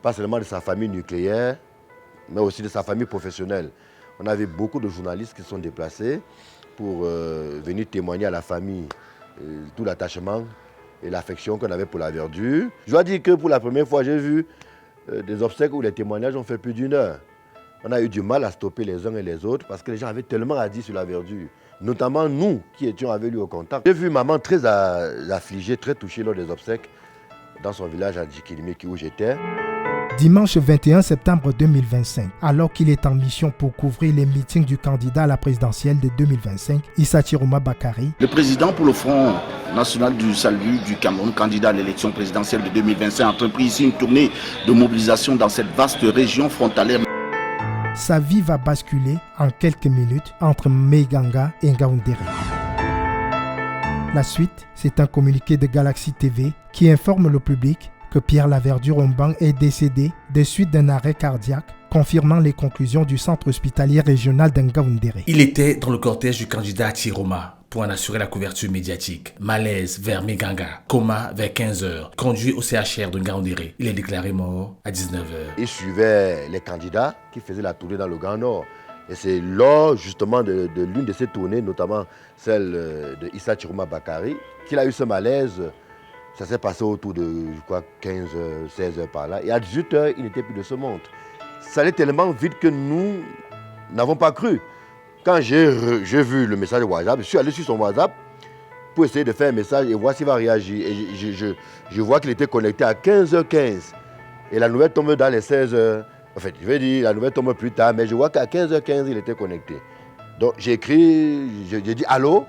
pas seulement de sa famille nucléaire, mais aussi de sa famille professionnelle. On avait beaucoup de journalistes qui sont déplacés pour venir témoigner à la famille tout l'attachement et l'affection qu'on avait pour Laverdure. Je dois dire que pour la première fois, j'ai vu des obsèques où les témoignages ont fait plus d'1 heure. On a eu du mal à stopper les uns et les autres parce que les gens avaient tellement à dire sur Laverdure, notamment nous qui étions avec lui au contact. J'ai vu maman très affligée, très touchée lors des obsèques dans son village à Ndikinimiki où j'étais. Dimanche 21 septembre 2025, alors qu'il est en mission pour couvrir les meetings du candidat à la présidentielle de 2025, Issa Chiroma Bakari. Le président pour le Front national du salut du Cameroun, candidat à l'élection présidentielle de 2025, a entrepris ici une tournée de mobilisation dans cette vaste région frontalière. Sa vie va basculer en quelques minutes entre Meiganga et Ngaoundéré. La suite, c'est un communiqué de Galaxy TV qui informe le public que Pierre Laverdure Mbang est décédé des suites d'un arrêt cardiaque, confirmant les conclusions du centre hospitalier régional d'Ngaoundéré. Il était dans le cortège du candidat Chiroma pour en assurer la couverture médiatique. Malaise vers Meiganga, coma vers 15h, conduit au CHR de Ngaoundéré. Il est déclaré mort à 19h. Il suivait les candidats qui faisaient la tournée dans le Grand Nord. Et c'est lors justement de l'une de ces tournées, notamment celle de Issa Chiroma Bakari, qu'il a eu ce malaise. Ça s'est passé autour de, je crois, 15h, 16h par là. Et à 18h, il n'était plus de ce monde. Ça allait tellement vite que nous n'avons pas cru. Quand j'ai vu le message de WhatsApp, je suis allé sur son WhatsApp pour essayer de faire un message et voir s'il va réagir. Et je vois qu'il était connecté à 15h15. Et la nouvelle tombe dans les 16h. En fait, je vais dire, la nouvelle tombe plus tard, mais je vois qu'à 15h15, il était connecté. Donc j'ai écrit, j'ai dit allô,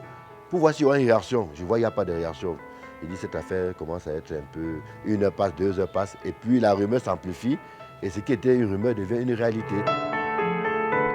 pour voir s'il y aura une réaction. Je vois qu'il n'y a pas de réaction. Il dit cette affaire commence à être un peu, 1 heure passe, 2 heures passe, et puis la rumeur s'amplifie, et ce qui était une rumeur devient une réalité.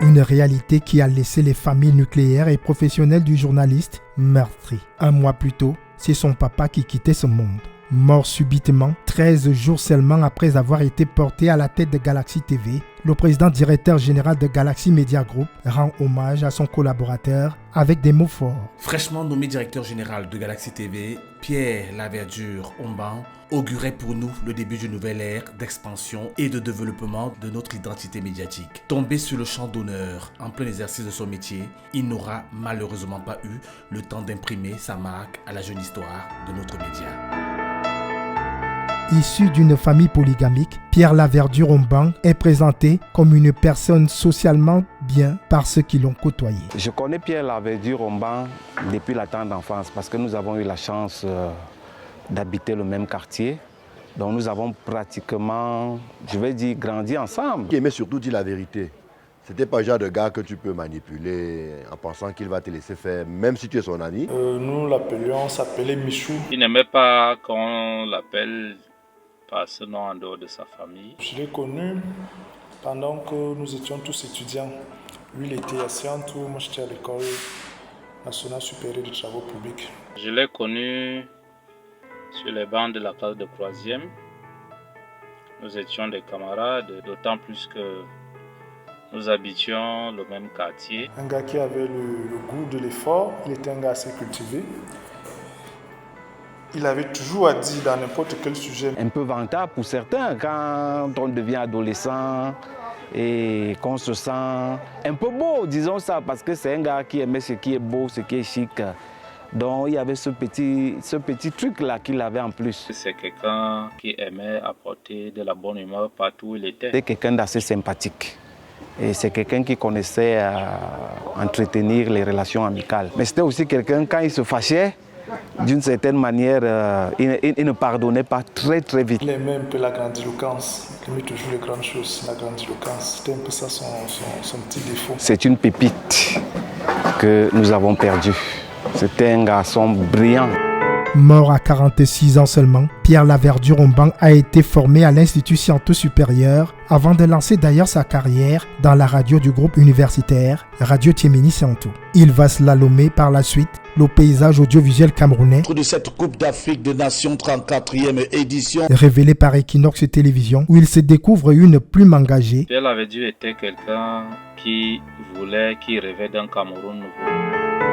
Une réalité qui a laissé les familles nucléaires et professionnelles du journaliste meurtries. 1 mois plus tôt, c'est son papa qui quittait ce monde. Mort subitement, 13 jours seulement après avoir été porté à la tête de Galaxy TV, le président directeur général de Galaxy Media Group rend hommage à son collaborateur avec des mots forts. Fraîchement nommé directeur général de Galaxy TV, Pierre Laverdure Omban augurait pour nous le début d'une nouvelle ère d'expansion et de développement de notre identité médiatique. Tombé sur le champ d'honneur en plein exercice de son métier, il n'aura malheureusement pas eu le temps d'imprimer sa marque à la jeune histoire de notre média. Issu d'une famille polygamique, Pierre Laverdure Omban est présenté comme une personne socialement bien par ceux qui l'ont côtoyé. Je connais Pierre Laverdure Omban depuis la tendre enfance parce que nous avons eu la chance d'habiter le même quartier. Donc nous avons pratiquement, je vais dire, grandi ensemble. Il aimait surtout dire la vérité. C'était pas le genre de gars que tu peux manipuler en pensant qu'il va te laisser faire, même si tu es son ami. Nous l'appelions, s'appelait Michou. Il n'aimait pas qu'on l'appelle par ce nom en dehors de sa famille. Je l'ai connu pendant que nous étions tous étudiants. Lui, il était à Scientour, moi j'étais à l'école nationale supérieure des travaux publics. Je l'ai connu sur les bancs de la classe de 3e. Nous étions des camarades, d'autant plus que nous habitions le même quartier. Un gars qui avait le goût de l'effort, il était un gars assez cultivé. Il avait toujours à dire dans n'importe quel sujet. Un peu vantard pour certains quand on devient adolescent et qu'on se sent un peu beau, disons ça, parce que c'est un gars qui aimait ce qui est beau, ce qui est chic. Donc il y avait ce petit truc-là qu'il avait en plus. C'est quelqu'un qui aimait apporter de la bonne humeur partout où il était. C'est quelqu'un d'assez sympathique. Et c'est quelqu'un qui connaissait entretenir les relations amicales. Mais c'était aussi quelqu'un, quand il se fâchait, d'une certaine manière, il ne pardonnait pas très vite. Il aimait un peu la grandiloquence. Il aimait toujours les grandes choses, la grandiloquence. C'était un peu ça son petit défaut. C'est une pépite que nous avons perdue. C'était un garçon brillant. Mort à 46 ans seulement, Pierre Laverdure Omban a été formé à l'Institut Scientour Supérieur avant de lancer d'ailleurs sa carrière dans la radio du groupe universitaire Radio Tiémini Scientour. Il va slalomer par la suite le paysage audiovisuel camerounais de cette Coupe d'Afrique des Nations 34e édition révélé par Equinox Télévision où il se découvre une plume engagée. Pierre Laverdure était quelqu'un qui rêvait d'un Cameroun nouveau.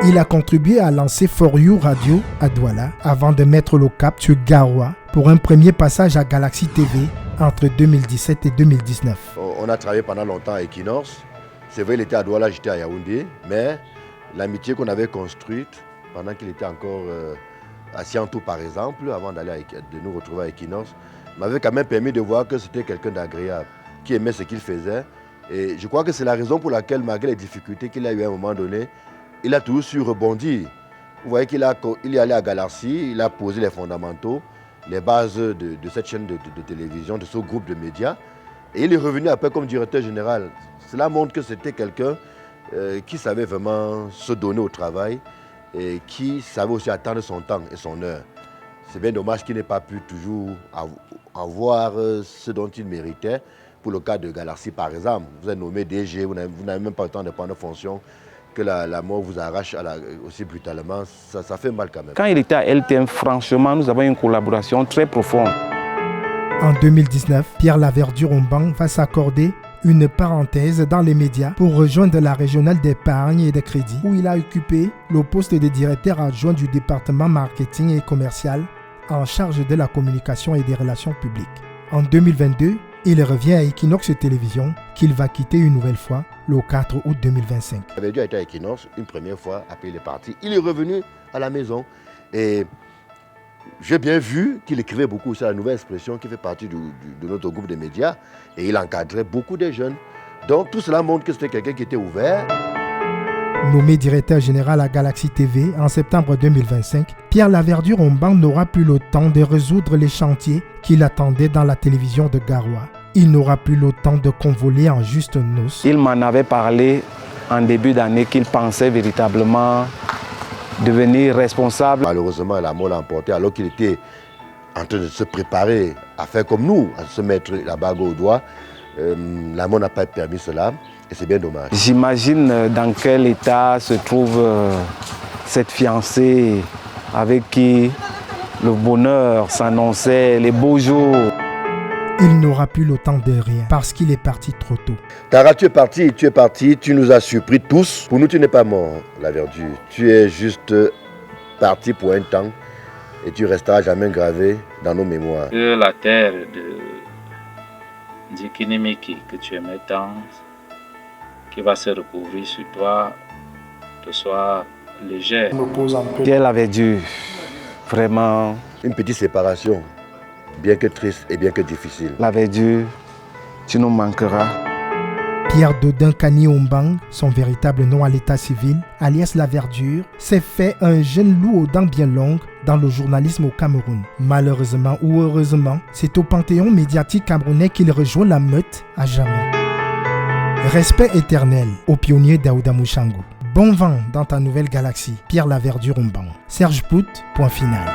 Il a contribué à lancer For You Radio à Douala avant de mettre le cap sur Garoua pour un premier passage à Galaxy TV entre 2017 et 2019. On a travaillé pendant longtemps à Equinox. C'est vrai, il était à Douala, j'étais à Yaoundé, mais l'amitié qu'on avait construite pendant qu'il était encore à Scientour par exemple, avant de nous retrouver à Equinox, m'avait quand même permis de voir que c'était quelqu'un d'agréable, qui aimait ce qu'il faisait. Et je crois que c'est la raison pour laquelle, malgré les difficultés qu'il a eues à un moment donné, il a toujours su rebondir. Vous voyez qu'il est allé à Galaxy, il a posé les fondamentaux, les bases de cette chaîne de télévision, de ce groupe de médias. Et il est revenu après comme directeur général. Cela montre que c'était quelqu'un qui savait vraiment se donner au travail et qui savait aussi attendre son temps et son heure. C'est bien dommage qu'il n'ait pas pu toujours avoir ce dont il méritait. Pour le cas de Galaxy, par exemple, vous êtes nommé DG, vous n'avez même pas le temps de prendre fonction. Que la mort vous arrache aussi brutalement, ça fait mal quand même. Quand il était à LTM, franchement, nous avons une collaboration très profonde. En 2019, Pierre Laverdure Omban va s'accorder une parenthèse dans les médias pour rejoindre la régionale d'épargne et de crédit où il a occupé le poste de directeur adjoint du département marketing et commercial en charge de la communication et des relations publiques. En 2022, il revient à Equinox Télévision qu'il va quitter une nouvelle fois le 4 août 2025. Il avait dû être à Equinox une première fois, après il est parti. Il est revenu à la maison et j'ai bien vu qu'il écrivait beaucoup sur la Nouvelle Expression qui fait partie de notre groupe de médias et il encadrait beaucoup de jeunes. Donc tout cela montre que c'était quelqu'un qui était ouvert. Nommé directeur général à Galaxy TV en septembre 2025, Pierre Laverdure Omban n'aura plus le temps de résoudre les chantiers qui l'attendaient dans la télévision de Garoua. Il n'aura plus le temps de convoler en juste noces. Il m'en avait parlé en début d'année qu'il pensait véritablement devenir responsable. Malheureusement, la mort l'a emporté alors qu'il était en train de se préparer à faire comme nous, à se mettre la bague au doigt. La mort n'a pas permis cela et c'est bien dommage. J'imagine dans quel état se trouve cette fiancée avec qui le bonheur s'annonçait, les beaux jours. Il n'aura plus le temps de rien parce qu'il est parti trop tôt. Tara, tu es parti, tu nous as surpris tous. Pour nous, tu n'es pas mort, la verdure. Tu es juste parti pour un temps et tu resteras jamais gravé dans nos mémoires. Que la terre de Kinemiki que tu aimais tant, qui va se recouvrir sur toi, te soit légère. Elle avait dû vraiment... Une petite séparation, bien que triste et bien que difficile. L'avait dû, tu nous manqueras. Pierre Dodin Kani Ombang, son véritable nom à l'état civil, alias La Verdure, s'est fait un jeune loup aux dents bien longues dans le journalisme au Cameroun. Malheureusement ou heureusement, c'est au panthéon médiatique camerounais qu'il rejoint la meute à jamais. Respect éternel au pionnier Daouda Mouchango. Bon vent dans ta nouvelle galaxie, Pierre La Verdure Ombang. Serge Pout, point final.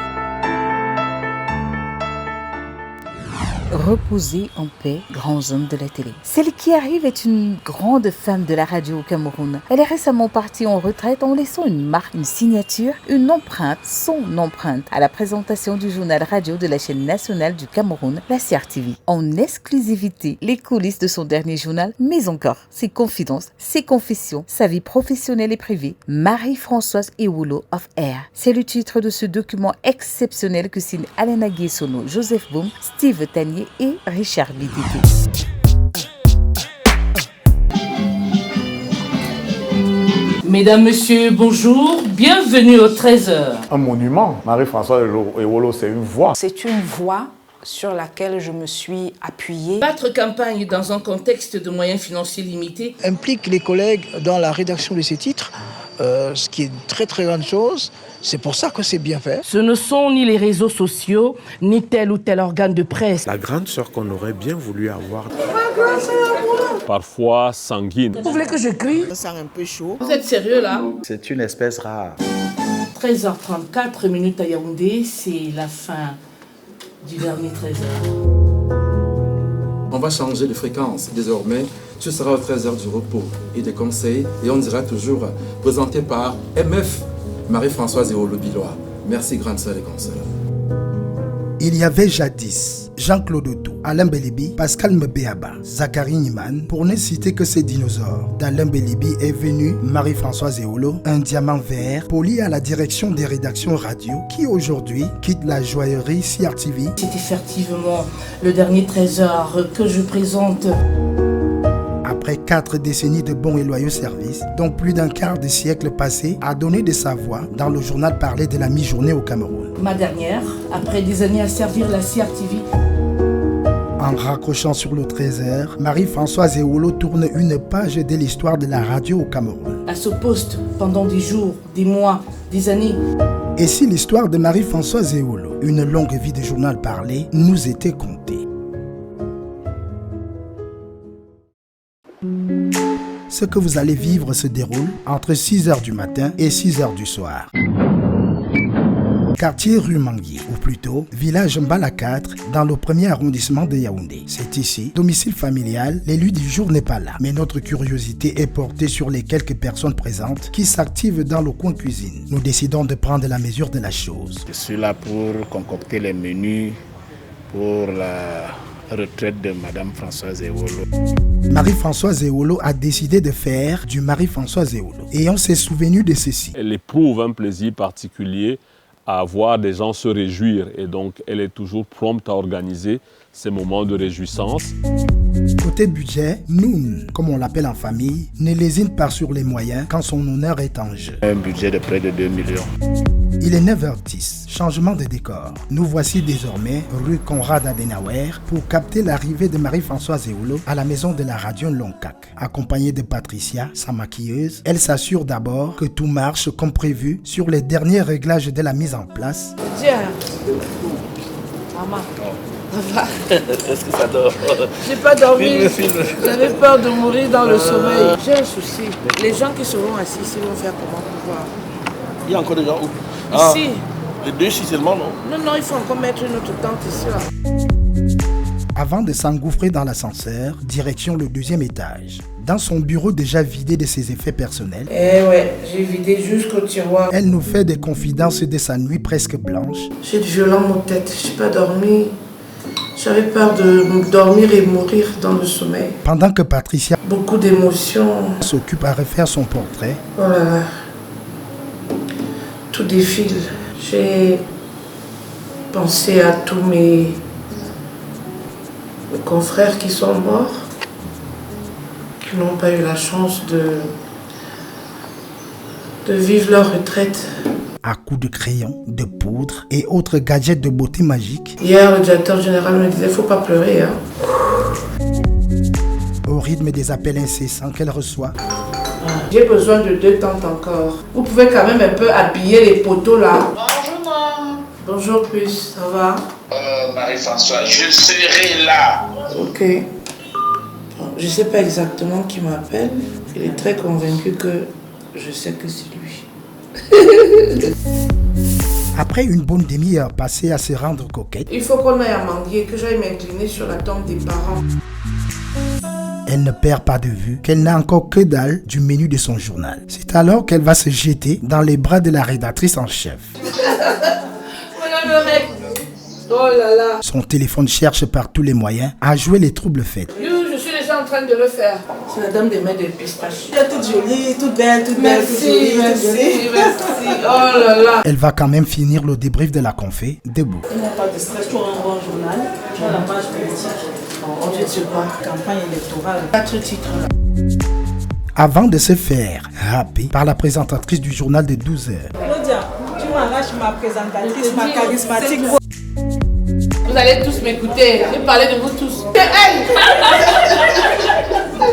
Reposez en paix, grands hommes de la télé. Celle qui arrive est une grande femme de la radio au Cameroun. Elle est récemment partie en retraite en laissant une marque, une signature, une empreinte, son empreinte, à la présentation du journal radio de la chaîne nationale du Cameroun, la CRTV. En exclusivité, les coulisses de son dernier journal, mais encore ses confidences, ses confessions, sa vie professionnelle et privée. Marie-Françoise Ewolo of Air. C'est le titre de ce document exceptionnel que signent Alain Aguier-Sono, Joseph Boum, Steve Tanier et Richard Bidité. Mesdames, Messieurs, bonjour, bienvenue au 13h. Un monument, Marie-Françoise Ewolo, c'est une voix. C'est une voix sur laquelle je me suis appuyée. Battre campagne dans un contexte de moyens financiers limités implique les collègues dans la rédaction de ces titres, ce qui est une très très grande chose. C'est pour ça que c'est bien fait. Ce ne sont ni les réseaux sociaux, ni tel ou tel organe de presse. La grande sœur qu'on aurait bien voulu avoir. Parfois sanguine. Vous voulez que je crie? Ça sent un peu chaud. Vous êtes sérieux là? C'est une espèce rare. 13h34 minutes à Yaoundé, c'est la fin du dernier 13h. On va changer de fréquence. Désormais, ce sera aux 13h du repos et des conseils. Et on dira toujours présenté par MF Marie-Françoise Ewolo Bilois. Merci, grande sœur et consoeurs. Il y avait jadis Jean-Claude Otto, Alain Belibi, Pascal Mbéaba, Zachary Niman, pour ne citer que ces dinosaures. D'Alain Belibi est venu Marie-Françoise Ewolo, un diamant vert, poli à la direction des rédactions radio, qui aujourd'hui quitte la joaillerie CRTV. C'est effectivement le dernier 13h que je présente. Après 4 décennies de bons et loyaux services, dont plus d'un quart de siècle passé a donné de sa voix dans le journal parlé de la mi-journée au Cameroun. Ma dernière, après des années à servir la CRTV. En raccrochant sur le 13h, Marie-Françoise Ewolo tourne une page de l'histoire de la radio au Cameroun. À ce poste, pendant des jours, des mois, des années. Et si l'histoire de Marie-Françoise Ewolo, une longue vie de journal parlé, nous était contée? Ce que vous allez vivre se déroule entre 6h du matin et 6h du soir. Quartier rue Mangui, ou plutôt village Mbala 4, dans le premier arrondissement de Yaoundé. C'est ici, domicile familial, l'élu du jour n'est pas là. Mais notre curiosité est portée sur les quelques personnes présentes qui s'activent dans le coin cuisine. Nous décidons de prendre la mesure de la chose. Je suis là pour concocter les menus pour la retraite de Madame Françoise Ewolo. Marie-Françoise Ewolo a décidé de faire du Marie-Françoise Ewolo. Et on s'est souvenu de ceci. Elle éprouve un plaisir particulier à voir des gens se réjouir et donc elle est toujours prompte à organiser ces moments de réjouissance. Côté budget, Noun, comme on l'appelle en famille, ne lésine pas sur les moyens quand son honneur est en jeu. Un budget de près de 2 millions. Il est 9h10, changement de décor. Nous voici désormais rue Conrad Adenauer pour capter l'arrivée de Marie-Françoise Ewolo à la maison de la radio Loncac. Accompagnée de Patricia, sa maquilleuse, elle s'assure d'abord que tout marche comme prévu sur les derniers réglages de la mise en place. Tiens, Maman, ça va? Est-ce que ça dort? J'ai pas dormi. Filme. J'avais peur de mourir dans le sommeil. J'ai un souci. Les gens qui seront assis ici vont faire comment pour voir? Il y a encore des gens où? Ici. Les deux ici seulement, non? Non, il faut encore mettre une autre tente ici là. Avant de s'engouffrer dans l'ascenseur, direction le 2e étage. Dans son bureau déjà vidé de ses effets personnels, J'ai vidé jusqu'au tiroir. elle nous fait des confidences de sa nuit presque blanche. J'ai de violents maux de tête. J'ai pas dormi. J'avais peur de dormir et mourir dans le sommeil. Pendant que Patricia Beaucoup d'émotions. s'occupe à refaire son portrait, Oh là là. Tout défile. J'ai pensé à tous mes confrères qui sont morts, qui n'ont pas eu la chance de vivre leur retraite. à coups de crayon, de poudre et autres gadgets de beauté magique. Hier, le directeur général me disait, faut pas pleurer. Au rythme des appels incessants qu'elle reçoit, J'ai besoin de 2 tentes encore. Vous pouvez quand même un peu habiller les poteaux là. Bonjour, maman. Bonjour, puce, ça va? Marie-François, je serai là. Ok. Bon, je sais pas exactement qui m'appelle. Il est très convaincu que je sais que c'est lui. après une bonne demi-heure passée à se rendre coquette, Il faut qu'on aille à Manguier, que j'aille m'incliner sur la tombe des parents. elle ne perd pas de vue qu'elle n'a encore que dalle du menu de son journal. C'est alors qu'elle va se jeter dans les bras de la rédactrice en chef. Voilà le mec. Oh là là. Son téléphone cherche par tous les moyens à jouer les troubles faits. Je suis déjà en train de le faire. C'est la dame des mains de pistache. Elle est toute jolie, toute belle, toute belle. Merci, toute jolie, merci, merci. Oh là là. Elle va quand même finir le débrief de la confé debout. Il n'y a pas de stress pour un bon journal. Tu as la page politique. On dit sur quoi? Campagne électorale. 4 titres là. Avant de se faire happer par la présentatrice du journal de 12 heures. Claudia, tu m'arraches ma présentatrice, ma charismatique. Vous allez tous m'écouter. Je vais parler de vous tous. C'est elle.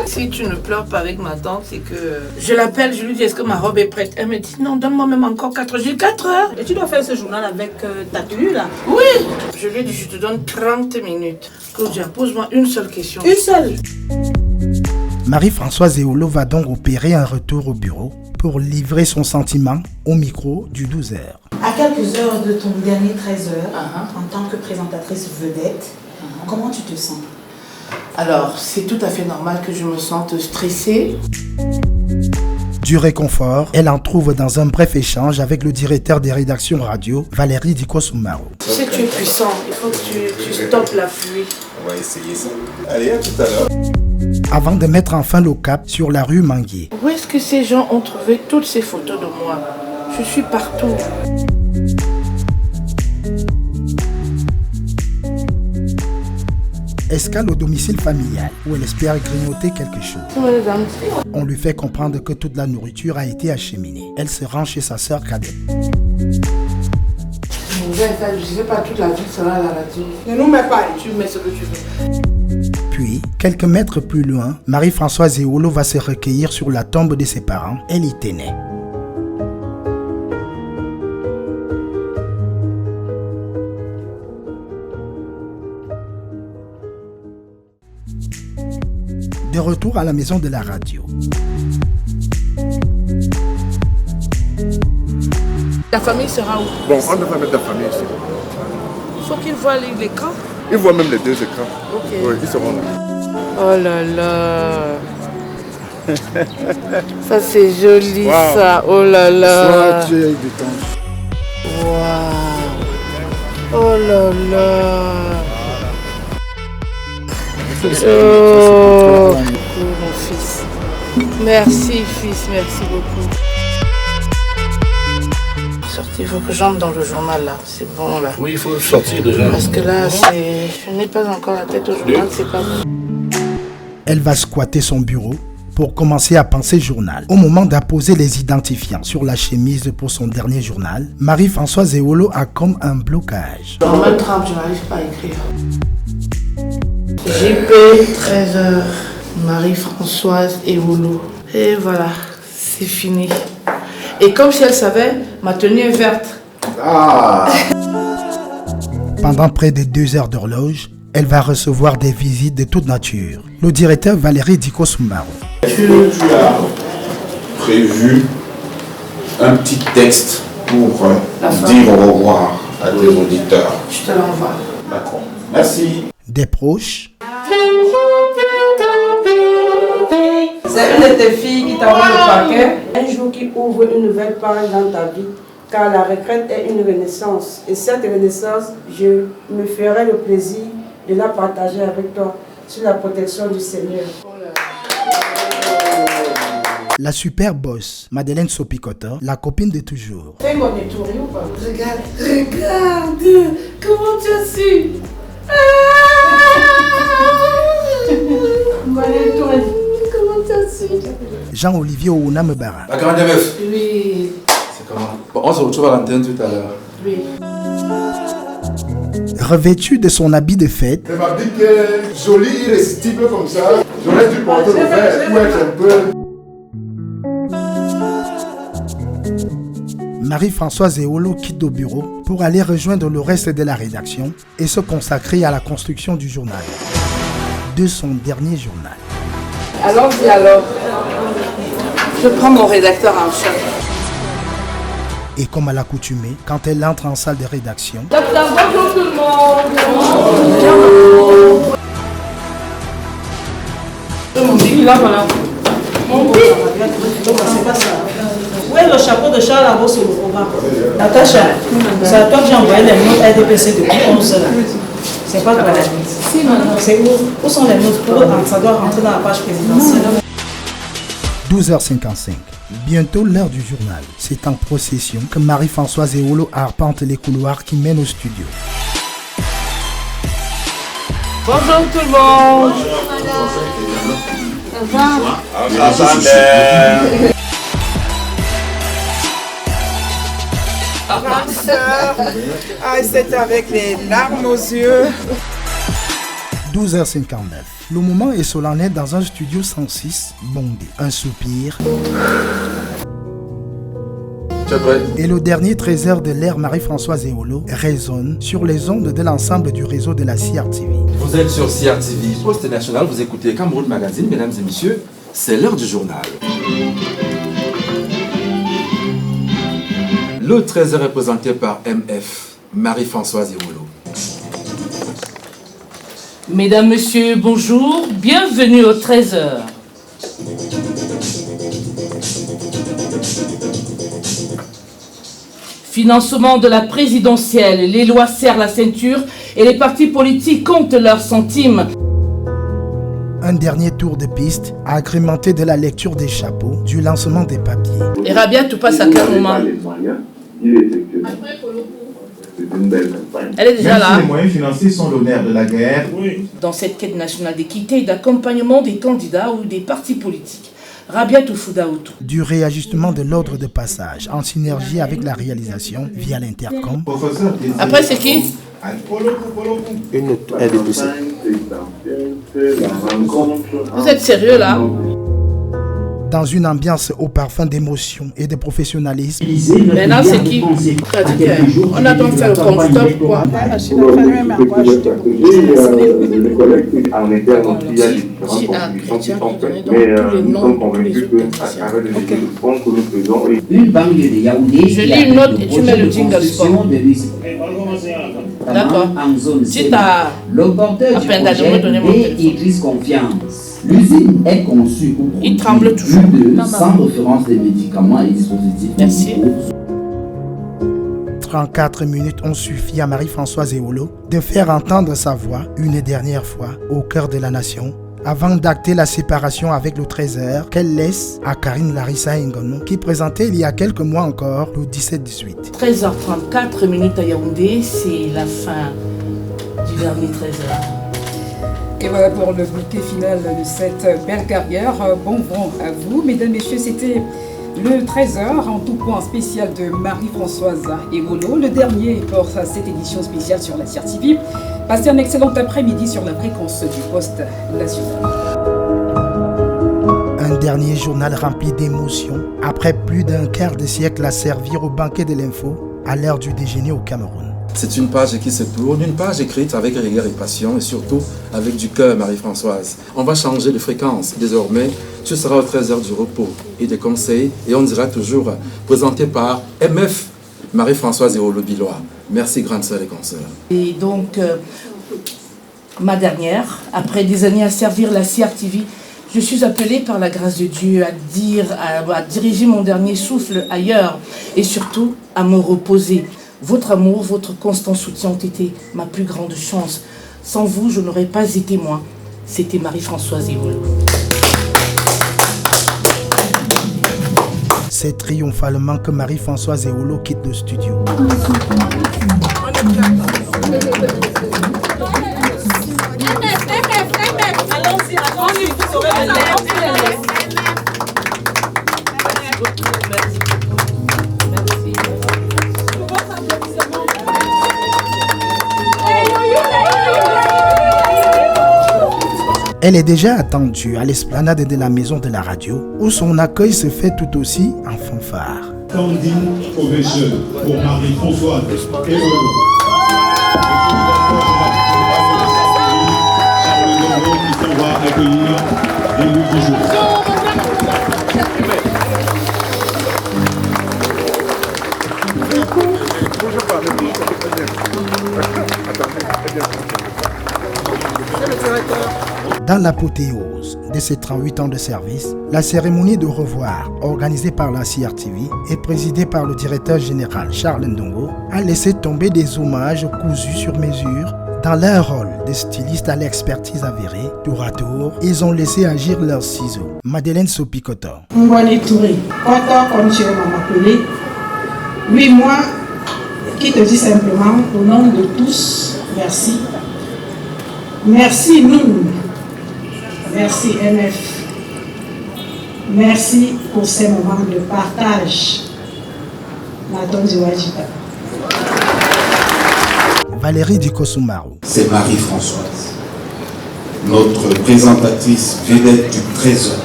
Si tu ne pleures pas avec ma tante, c'est que... Je l'appelle, je lui dis, est-ce que ma robe est prête? Elle me dit, non, donne-moi même encore 4 heures. J'ai 4 heures. Et tu dois faire ce journal avec ta tenue là? Oui. Je lui dis, je te donne 30 minutes. Claudia, pose-moi une seule question. Une seule? Marie-Françoise Eolo va donc opérer un retour au bureau pour livrer son sentiment au micro du 12 heures. À quelques heures de ton dernier 13 heures, en tant que présentatrice vedette, comment tu te sens? Alors, c'est tout à fait normal que je me sente stressée. Du réconfort, elle en trouve dans un bref échange avec le directeur des rédactions radio, Valérie Dikosumaro. Tu sais que tu es puissant, il faut que tu stoppes la pluie. On va essayer ça. Allez, à tout à l'heure. Avant de mettre enfin le cap sur la rue Manguier. Où est-ce que ces gens ont trouvé toutes ces photos de moi? Je suis partout. Escale au domicile familial où elle espère grignoter quelque chose. On lui fait comprendre que toute la nourriture a été acheminée. Elle se rend chez sa sœur cadette. Je sais pas, toute la vie sera à la radio. Ne nous mets pas. Tu mets ce que tu veux. Puis, quelques mètres plus loin, Marie-Françoise Eolo va se recueillir sur la tombe de ses parents. Elle y tenait. De retour à la maison de la radio. La famille sera où? Bon, on ne va pas mettre la famille ici. Il faut qu'ils voient l'écran. Ils voient même les 2 écrans. Ok. Oui, ils seront là. Oh là là. Ça c'est joli, wow. Ça. Oh là là. Soit tu as du temps. Waouh. Oh là là. Oh, mon fils. Merci, fils, merci beaucoup. Il faut que j'entre dans le journal là, c'est bon là. Oui, il faut sortir déjà. Parce que là, je n'ai pas encore la tête au journal, c'est pas bon. Elle va squatter son bureau pour commencer à penser journal. Au moment d'apposer les identifiants sur la chemise pour son dernier journal, Marie-Françoise Eolo a comme un blocage. Dans ma trappe, je n'arrive pas à écrire. JP, 13h, Marie-Françoise Eolo. Et voilà, c'est fini. Et comme si elle savait, ma tenue est verte. Ah. Pendant près de 2 heures d'horloge, elle va recevoir des visites de toute nature. Le directeur Valérie Diko-Soumbaro. Est-ce que tu as prévu un petit texte pour dire au revoir à tes auditeurs? Je te l'envoie. D'accord. Merci. Des proches. C'est une de tes filles qui t'envoie le paquet. Un jour qui ouvre une nouvelle page dans ta vie. Car la retraite est une renaissance. Et cette renaissance, je me ferai le plaisir de la partager avec toi sous la protection du Seigneur. La super boss, Madeleine Sopikota, la copine de toujours. Fais mon étouré ou pas? Regarde, comment tu as su? Comment tu as su? Jean-Olivier Ounamebara. La grande meuf. Oui. C'est comment? Bon, on se retrouve à l'antenne tout à l'heure. Oui. Revêtu de son habit de fête, Elle m'a dit que jolie, irrésistible comme ça, j'aurais dû porter le verre pour être un peu... Marie-Françoise Eolo quitte le bureau pour aller rejoindre le reste de la rédaction et se consacrer à la construction du journal, de son dernier journal. Allons-y alors. Je prends mon rédacteur en charge. Et comme à l'accoutumée, quand elle entre en salle de rédaction, Bonjour tout le monde. Mon bic là, voilà. Mon bic. C'est pas ça. Où est le chapeau de Charles là-bas sur le programme? Natacha, c'est à toi que j'ai envoyé les notes RDPC depuis 11 heures. C'est pas toi. C'est où sont les notes pour ça doit rentrer dans la page présidentielle. 12h55. Bientôt l'heure du journal. C'est en procession que Marie-Françoise Eolo arpente les couloirs qui mènent au studio. Bonjour tout le monde. C'est avec les larmes aux yeux. 12h59. Le moment est solennel dans un studio 106, bondé. Un soupir. Et le dernier trésor de l'ère Marie-Françoise Eolo résonne sur les ondes de l'ensemble du réseau de la CRTV. Vous êtes sur CRTV, Poste National, vous écoutez Cameroun Magazine, mesdames et messieurs, c'est l'heure du journal. Le trésor est présenté par MF, Marie-Françoise Eolo. Mesdames, Messieurs, bonjour, bienvenue au 13h. Financement de la présidentielle, les lois serrent la ceinture et les partis politiques comptent leurs centimes. Un dernier tour de piste agrémenté de la lecture des chapeaux, du lancement des papiers. Et Rabia, tu passes à quel moment? Elle est déjà là. Les moyens financiers sont l'honneur de la guerre. Oui. Dans cette quête nationale d'équité et d'accompagnement des candidats ou des partis politiques, Rabia Toufoudaoutou. Du réajustement de l'ordre de passage en synergie avec la réalisation via l'intercom. Après, c'est qui? Une autre RDPC. Vous êtes sérieux là? Dans une ambiance au parfum d'émotion et de professionnalisme. Maintenant, c'est qui? On a donc fait le constat quoi? Je lis une note et tu mets le jingle sport. D'accord. Si tu as à peine de me donner mon téléphone. L'usine est conçue pour il tremble toujours. Sans référence des médicaments et dispositifs. Merci. 34 minutes ont suffi à Marie-Françoise Eolo de faire entendre sa voix une dernière fois au cœur de la nation avant d'acter la séparation avec le trésor qu'elle laisse à Karine Larissa Ngono qui présentait il y a quelques mois encore le 17-18. 13h34 minutes à Yaoundé, c'est la fin du dernier trésor. Et voilà pour le bouquet final de cette belle carrière. Bon vent à vous, mesdames, messieurs. C'était le trésor en tout point spécial de Marie-Françoise Eolo, le dernier pour cette édition spéciale sur la CRTV. Passez un excellent après-midi sur la fréquence du poste national. Un dernier journal rempli d'émotions après plus d'un quart de siècle à servir au banquet de l'info à l'heure du déjeuner au Cameroun. C'est une page qui se tourne, une page écrite avec rigueur et passion et surtout avec du cœur, Marie-Françoise. On va changer de fréquence. Désormais, tu seras aux 13h du repos et des conseils et on dira toujours présenté par MF Marie-Françoise Eolo-Billois. Merci, grande sœur et consoeurs. Et donc, ma dernière, après des années à servir la CRTV, je suis appelée par la grâce de Dieu à diriger mon dernier souffle ailleurs et surtout à me reposer. Votre amour, votre constant soutien ont été ma plus grande chance. Sans vous, je n'aurais pas été moi. C'était Marie-Françoise Eolo. C'est triomphalement que Marie-Françoise Eolo quitte le studio. Elle est déjà attendue à l'esplanade de la maison de la radio où son accueil se fait tout aussi en fanfare. Standing ovation pour Marie-Françoise Eolo. Qui s'en va accueillir les nouveaux jours. Dans l'apothéose de ses 38 ans de service, la cérémonie de revoir organisée par la CRTV et présidée par le directeur général Charles Ndongo a laissé tomber des hommages cousus sur mesure. Dans leur rôle de styliste à l'expertise avérée, tour à tour, ils ont laissé agir leurs ciseaux. Madeleine Sopikoto. Ngwane Touré, content comme tu m'as appelé. Oui, moi, qui te dis simplement, au nom de tous, merci. Merci nous. Merci MF. Merci pour ces moments de partage. Nathan Ziwajita. Valérie Dikosumaru. C'est Marie-Françoise, notre présentatrice vedette du Trésor,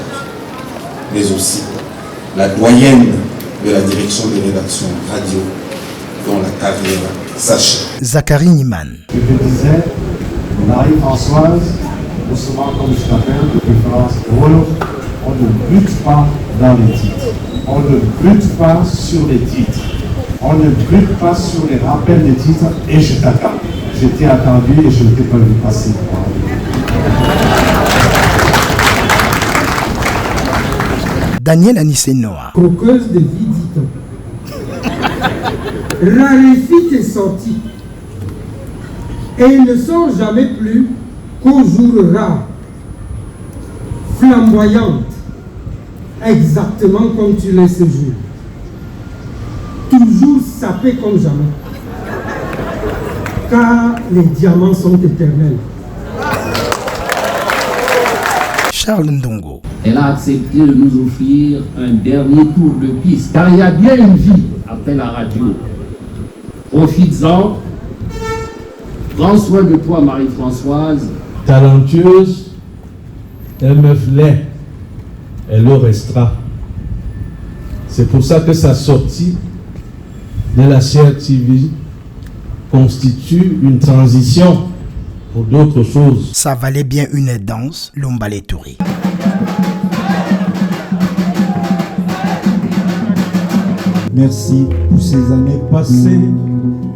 mais aussi la doyenne de la direction de rédaction radio dont la carrière s'achève. Zachary Niman. Je te disais, Marie-Françoise, ou souvent comme je t'appelle, de préférence Rolo, on ne bute pas dans les titres. On ne bute pas sur les titres. On ne bute pas sur les rappels des titres et je t'attends. Je t'ai attendu et je ne t'ai pas vu passer. Daniel Anissé-Noah. Croqueuse de vie, dit-on. Raréfie tes sorties. Et ils ne sont jamais plus qu'au jour rare. Flamboyante. Exactement comme tu l'es ce jour. Toujours sapé comme jamais. Car les diamants sont éternels. Charles Ndongo. Elle a accepté de nous offrir un dernier tour de piste, car il y a bien une vie après la radio. Profites-en. Prends soin de toi, Marie-Françoise. Talentueuse, MF l'est. Elle le restera. C'est pour ça que sa sortie de la CRTV constitue une transition pour d'autres choses. Ça valait bien une danse, Lombale Touré. Merci pour ces années passées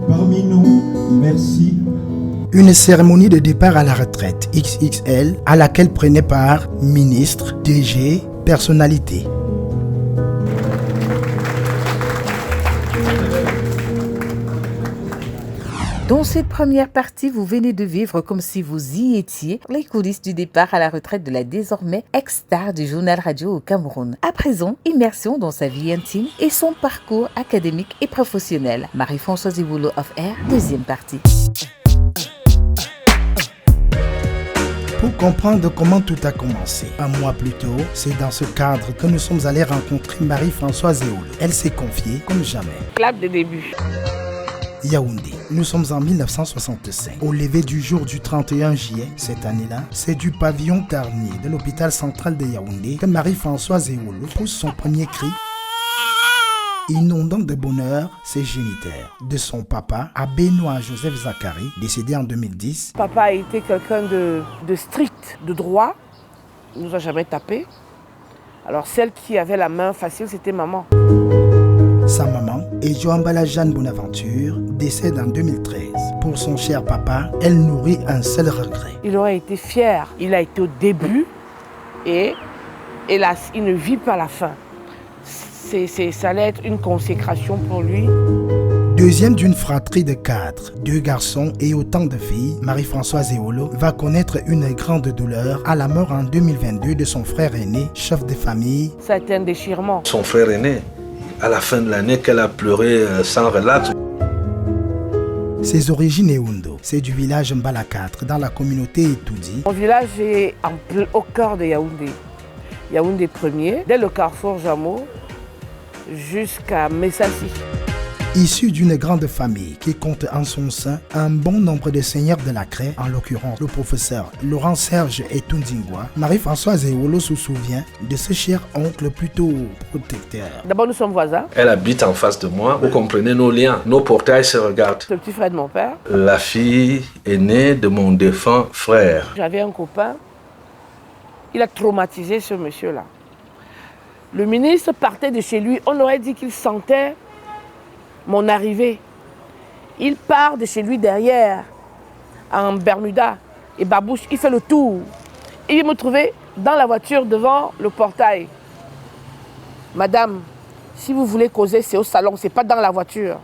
parmi nous. Merci. Une cérémonie de départ à la retraite XXL à laquelle prenaient part ministres, DG, personnalités. Dans cette première partie, vous venez de vivre comme si vous y étiez les coulisses du départ à la retraite de la désormais ex-star du journal radio au Cameroun. À présent, immersion dans sa vie intime et son parcours académique et professionnel. Marie-Françoise Eolo of Air, deuxième partie. Pour comprendre comment tout a commencé, un mois plus tôt, c'est dans ce cadre que nous sommes allés rencontrer Marie-Françoise Eolo. Elle s'est confiée comme jamais. Clap de début. Yaoundé. Nous sommes en 1965. Au lever du jour du 31 juillet, cette année-là, c'est du pavillon Garnier de l'hôpital central de Yaoundé que Marie-Françoise Eolo pousse son premier cri inondant de bonheur ses géniteurs. De son papa à Benoît Joseph Zachary, décédé en 2010. Papa a été quelqu'un de strict, de droit. Il ne nous a jamais tapé. Alors celle qui avait la main facile, c'était maman. Sa maman, Ejoambala Jeanne Bonaventure, décède en 2013. Pour son cher papa, elle nourrit un seul regret. Il aurait été fier. Il a été au début et hélas, il ne vit pas la fin. Ça allait être une consécration pour lui. Deuxième d'une fratrie de 4, 2 garçons et autant de filles, Marie-Françoise Eolo va connaître une grande douleur à la mort en 2022 de son frère aîné, chef de famille. Ça a été un déchirement. Son frère aîné, à la fin de l'année, qu'elle a pleuré sans relâche. Ses origines Eundo, c'est du village Mbala 4 dans la communauté Etoudi. Mon village est au cœur de Yaoundé. Yaoundé 1er, dès le carrefour Jameau jusqu'à Messassi. Issu d'une grande famille qui compte en son sein un bon nombre de seigneurs de la craie, en l'occurrence le professeur Laurent Serge Etundingwa, Marie-Françoise Eolo se souvient de ce cher oncle plutôt protecteur. D'abord nous sommes voisins. Elle habite en face de moi, vous comprenez nos liens, nos portails se regardent. C'est le petit frère de mon père. La fille aînée de mon défunt frère. J'avais un copain, il a traumatisé ce monsieur-là. Le ministre partait de chez lui, on aurait dit qu'il sentait mon arrivée. Il part de chez lui derrière, en Bermuda, et babouche, il fait le tour. Et il me trouvait dans la voiture devant le portail. Madame, si vous voulez causer, c'est au salon, c'est pas dans la voiture.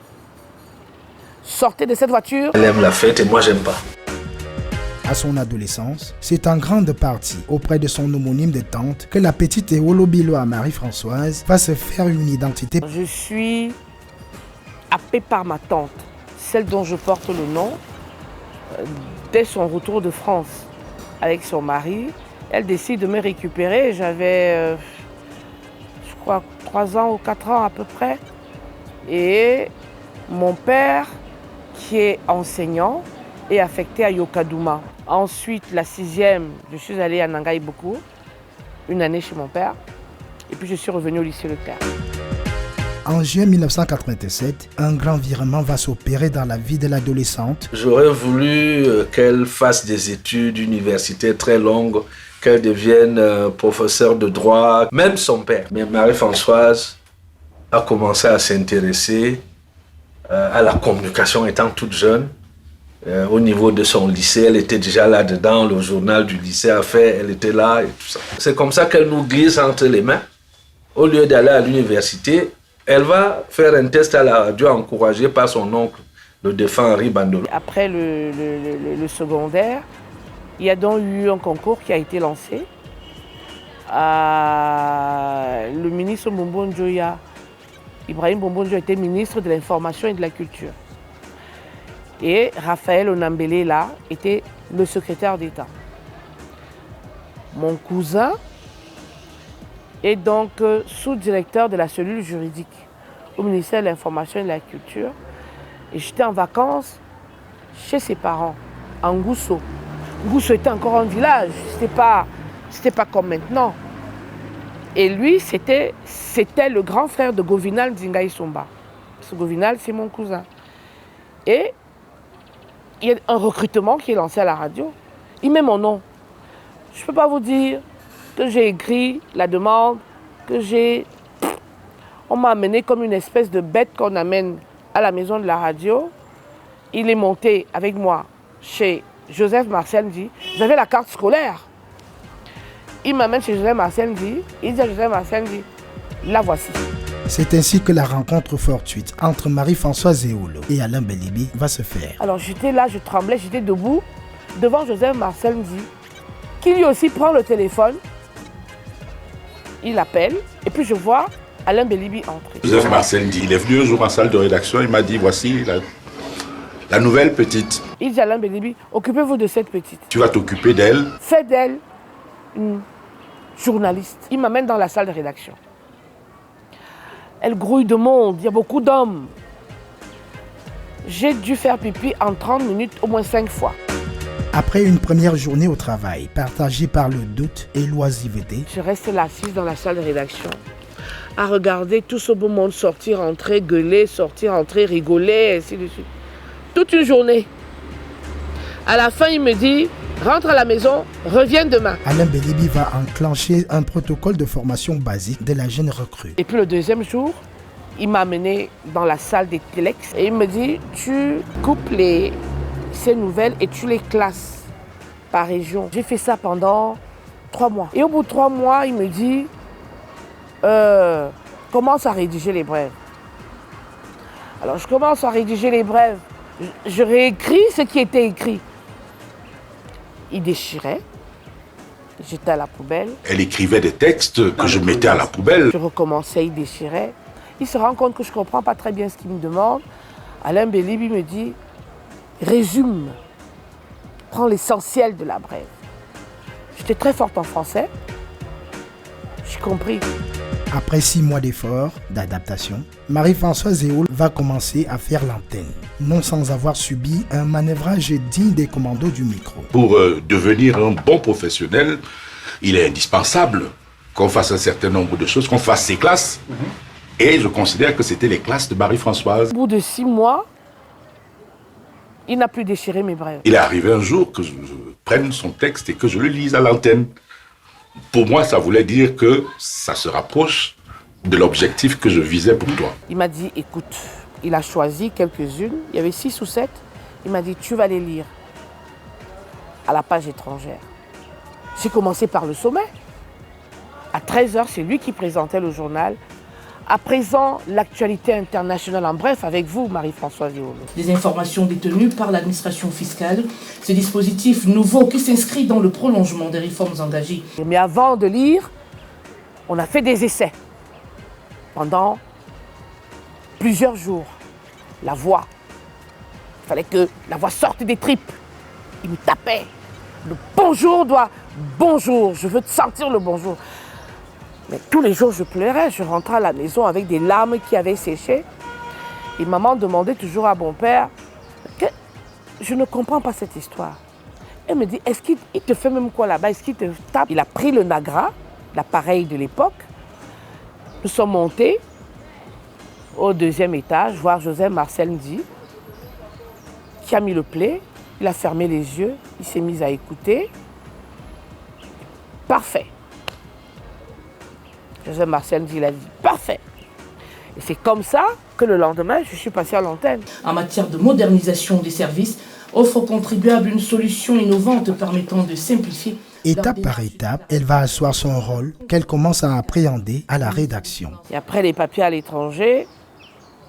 Sortez de cette voiture. Elle aime la fête et moi j'aime pas. À son adolescence, c'est en grande partie auprès de son homonyme de tante que la petite Eolo Biloa Marie-Françoise va se faire une identité. Je suis happée par ma tante, celle dont je porte le nom. Dès son retour de France avec son mari, elle décide de me récupérer. J'avais, je crois, 3 ans ou 4 ans à peu près. Et mon père, qui est enseignant, est affecté à Yokadouma. Ensuite, la 6e, je suis allée à Nangaï beaucoup, une année chez mon père. Et puis je suis revenue au lycée Leclerc. En juin 1987, un grand virement va s'opérer dans la vie de l'adolescente. J'aurais voulu qu'elle fasse des études universitaires très longues, qu'elle devienne professeure de droit, même son père. Mais Marie-Françoise a commencé à s'intéresser à la communication étant toute jeune. Au niveau de son lycée, elle était déjà là-dedans, le journal du lycée a fait, elle était là et tout ça. C'est comme ça qu'elle nous glisse entre les mains. Au lieu d'aller à l'université, elle va faire un test à la radio encouragée par son oncle, le défunt Henri Bandolo. Après le secondaire, il y a donc eu un concours qui a été lancé. Le ministre Mbombo Njoya, Ibrahim Mbombo Njoya était ministre de l'Information et de la Culture. Et Raphaël Onambele, là, était le secrétaire d'État. Mon cousin est donc sous-directeur de la cellule juridique au ministère de l'Information et de la Culture. Et j'étais en vacances chez ses parents, en Ngousso. Ngousso était encore un village, c'était pas comme maintenant. Et lui, c'était le grand frère de Govinal Zingaï Somba. Parce que Govinal, c'est mon cousin. Et il y a un recrutement qui est lancé à la radio. Il met mon nom. Je ne peux pas vous dire que j'ai écrit la demande, on m'a amené comme une espèce de bête qu'on amène à la maison de la radio. Il est monté avec moi chez Joseph Marcel Ndi. J'avais la carte scolaire. Il m'amène chez Joseph Marcel Ndi. Il dit à Joseph Marcel Ndi, la voici. C'est ainsi que la rencontre fortuite entre Marie-Françoise Eolo et Alain Belibi va se faire. Alors j'étais là, je tremblais, j'étais debout devant Joseph Marcel Ndi, qui lui aussi prend le téléphone. Il appelle et puis je vois Alain Belibi entrer. Joseph Marcel Ndi, il est venu un jour en salle de rédaction, il m'a dit voici la nouvelle petite. Il dit à Alain Belibi, occupez-vous de cette petite. Tu vas t'occuper d'elle. Faites d'elle une journaliste. Il m'amène dans la salle de rédaction. Elle grouille de monde, il y a beaucoup d'hommes. J'ai dû faire pipi en 30 minutes au moins 5 fois. Après une première journée au travail, partagée par le doute et l'oisiveté, je reste là assise dans la salle de rédaction. à regarder tout ce beau monde sortir, entrer, gueuler, sortir, entrer, rigoler, ainsi de suite. Toute une journée. À la fin, il me dit, rentre à la maison, reviens demain. Alain Belibi va enclencher un protocole de formation basique de la jeune recrue. Et puis le deuxième jour, il m'a amené dans la salle des téléx et il me dit, tu coupes ces nouvelles et tu les classes par région. J'ai fait ça pendant 3 mois. Et au bout de 3 mois, il me dit, commence à rédiger les brèves. Alors je commence à rédiger les brèves. Je réécris ce qui était écrit. Il déchirait, j'étais à la poubelle. Elle écrivait des textes que je mettais à la poubelle. Je recommençais, il déchirait. Il se rend compte que je ne comprends pas très bien ce qu'il me demande. Alain Belibi me dit, résume, prends l'essentiel de la brève. J'étais très forte en français, j'ai compris. Après 6 mois d'efforts, d'adaptation, Marie-Françoise Zéhoul va commencer à faire l'antenne, non sans avoir subi un manœuvrage digne des commandos du micro. Pour devenir un bon professionnel, il est indispensable qu'on fasse un certain nombre de choses, qu'on fasse ses classes. Et je considère que c'était les classes de Marie-Françoise. Au bout de 6 mois, il n'a plus déchiré mes brèves. Il est arrivé un jour que je prenne son texte et que je le lise à l'antenne. Pour moi, ça voulait dire que ça se rapproche de l'objectif que je visais pour toi. Il m'a dit, écoute, il a choisi quelques-unes, il y avait 6 ou 7. Il m'a dit, tu vas les lire à la page étrangère. J'ai commencé par le sommet. À 13h, c'est lui qui présentait le journal. À présent, l'actualité internationale en bref avec vous, Marie-Françoise Zéhoul. Des informations détenues par l'administration fiscale, ce dispositif nouveau qui s'inscrit dans le prolongement des réformes engagées. Mais avant de lire, on a fait des essais pendant plusieurs jours. La voix, il fallait que la voix sorte des tripes. Il me tapait. Le bonjour bonjour, je veux te sentir le bonjour. Mais tous les jours, je pleurais. Je rentrais à la maison avec des larmes qui avaient séché. Et maman demandait toujours à mon père que je ne comprends pas cette histoire. Elle me dit, est-ce qu'il te fait même quoi là-bas? Est-ce qu'il te tape? Il a pris le Nagra, l'appareil de l'époque. Nous sommes montés au 2e étage, voir Joseph Marcel Ndi, qui a mis le play. Il a fermé les yeux. Il s'est mis à écouter. Parfait. Joseph Marcel Ndi, il a dit parfait. Et c'est comme ça que le lendemain, je suis passée à l'antenne. En matière de modernisation des services, offre aux contribuables une solution innovante permettant de simplifier. Étape par étape, elle va asseoir son rôle qu'elle commence à appréhender à la rédaction. Et après les papiers à l'étranger,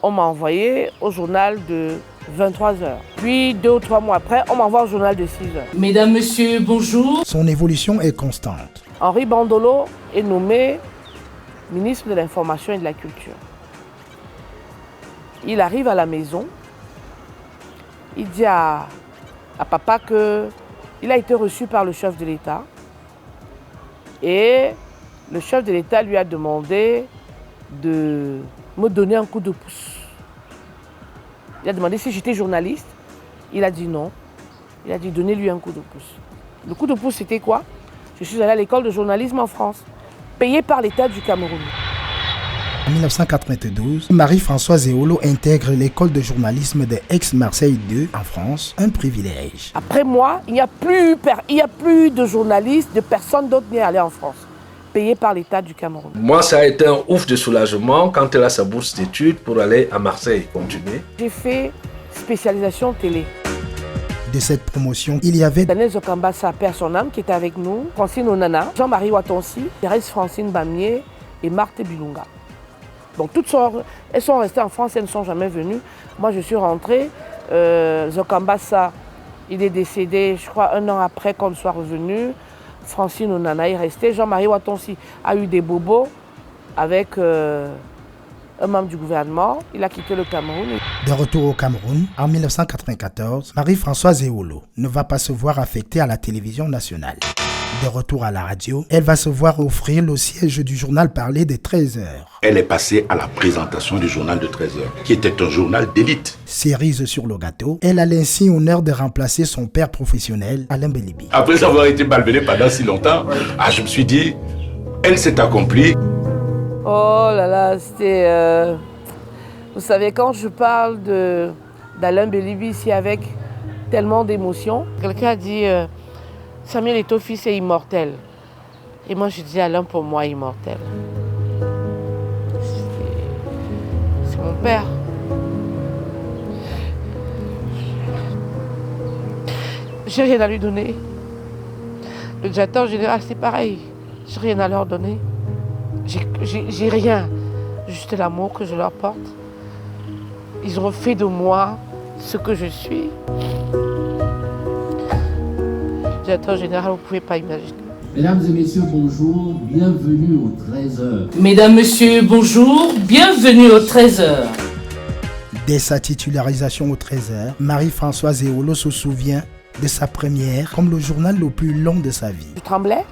on m'a envoyé au journal de 23h. Puis 2 ou 3 mois après, on m'envoie au journal de 6h. Mesdames, messieurs, bonjour. Son évolution est constante. Henri Bandolo est nommé ministre de l'Information et de la Culture. Il arrive à la maison, il dit à papa qu'il a été reçu par le chef de l'État et le chef de l'État lui a demandé de me donner un coup de pouce. Il a demandé si j'étais journaliste, il a dit non. Il a dit donnez-lui un coup de pouce. Le coup de pouce c'était quoi? Je suis allée à l'école de journalisme en France, payée par l'État du Cameroun. En 1992, Marie-Françoise Zéhoul intègre l'école de journalisme de Aix-Marseille 2 en France, un privilège. Après moi, il n'y a plus de journalistes, de personne d'autre n'est allé en France, payé par l'État du Cameroun. Moi, ça a été un ouf de soulagement quand elle a sa bourse d'études pour aller à Marseille continuer. J'ai fait spécialisation télé. De cette promotion, il y avait Daniel Zokambassa, père son âme, qui était avec nous, Francine Onana, Jean-Marie Watonsi, Thérèse Francine Bamier et Marthe Bilunga. Donc elles sont restées en France, elles ne sont jamais venues. Moi je suis rentrée, Zokambassa, il est décédé je crois 1 an après qu'on soit revenu. Francine Onana est restée, Jean-Marie Watonsi a eu des bobos avec un membre du gouvernement, il a quitté le Cameroun. De retour au Cameroun, en 1994, Marie-Françoise Zéhoul ne va pas se voir affectée à la télévision nationale. De retour à la radio, elle va se voir offrir le siège du journal parlé de 13h. Elle est passée à la présentation du journal de 13h, qui était un journal d'élite. Cerise sur le gâteau, elle a l'insigne honneur de remplacer son père professionnel, Alain Belibi. Après avoir été malmenée pendant si longtemps, je me suis dit, elle s'est accomplie. Oh là là, c'était... Vous savez, quand je parle d'Alain Bélibi ici avec tellement d'émotion, quelqu'un a dit Samuel Eto'o fils est immortel. Et moi je dis Alain pour moi immortel. C'est mon père. J'ai rien à lui donner. Le directeur général c'est pareil. J'ai rien à leur donner. J'ai rien. Juste l'amour que je leur porte. Ils ont fait de moi ce que je suis. Directeur général, vous ne pouvez pas imaginer. Mesdames et messieurs, bonjour, bienvenue au 13h. Mesdames, messieurs, bonjour, bienvenue au 13h. Dès sa titularisation au 13h, Marie-Françoise Ewolo se souvient de sa première comme le journal le plus long de sa vie. Je tremblais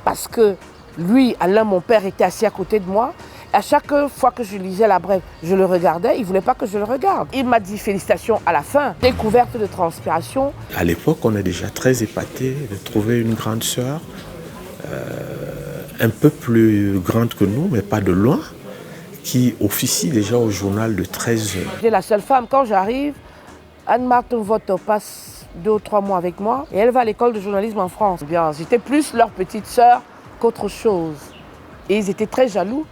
parce que lui, Alain, mon père, était assis à côté de moi. À chaque fois que je lisais la brève, je le regardais, il ne voulait pas que je le regarde. Il m'a dit félicitations à la fin, découverte de transpiration. À l'époque, on est déjà très épaté de trouver une grande sœur, un peu plus grande que nous, mais pas de loin, qui officie déjà au journal de 13 heures. J'ai la seule femme, quand j'arrive, Anne-Marthe Voto passe 2 ou 3 mois avec moi et elle va à l'école de journalisme en France. Bien, j'étais plus leur petite sœur qu'autre chose. Et ils étaient très jaloux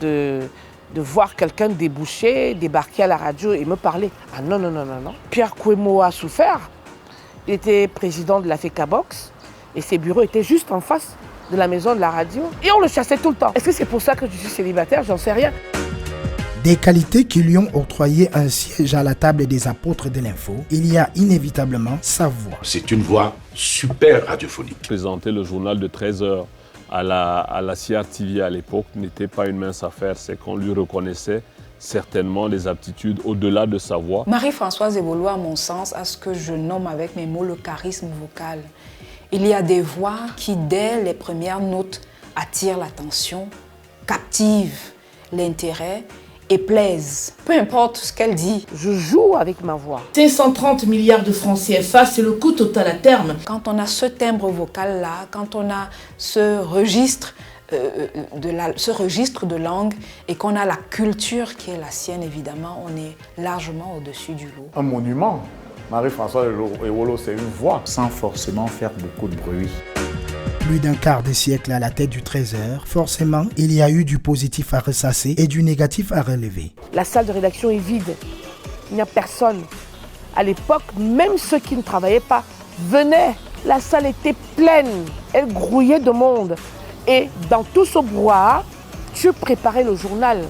de voir quelqu'un déboucher, débarquer à la radio et me parler. Ah non, non, non, non, non. Pierre Kouemo a souffert. Il était président de la FECABOX et ses bureaux étaient juste en face de la maison de la radio. Et on le chassait tout le temps. Est-ce que c'est pour ça que je suis célibataire? J'en sais rien. Des qualités qui lui ont octroyé un siège à la table des apôtres de l'info, il y a inévitablement sa voix. C'est une voix super radiophonique. Présenter le journal de 13 heures à la CRTV à l'époque n'était pas une mince affaire, c'est qu'on lui reconnaissait certainement des aptitudes au-delà de sa voix. Marie-Françoise Ewolo, à mon sens, a ce que je nomme avec mes mots le charisme vocal. Il y a des voix qui, dès les premières notes, attirent l'attention, captivent l'intérêt et plaisent. Peu importe ce qu'elle dit. Je joue avec ma voix. 530 milliards de francs CFA, c'est le coût total à terme. Quand on a ce timbre vocal-là, quand on a ce registre de langue et qu'on a la culture qui est la sienne, évidemment, on est largement au-dessus du lot. Un monument. Marie-Françoise Ewolo, c'est une voix. Sans forcément faire beaucoup de bruit. Plus d'un quart de siècle à la tête du 13h, forcément, il y a eu du positif à ressasser et du négatif à relever. La salle de rédaction est vide. Il n'y a personne. À l'époque, même ceux qui ne travaillaient pas venaient. La salle était pleine. Elle grouillait de monde. Et dans tout ce brouhaha, tu préparais le journal.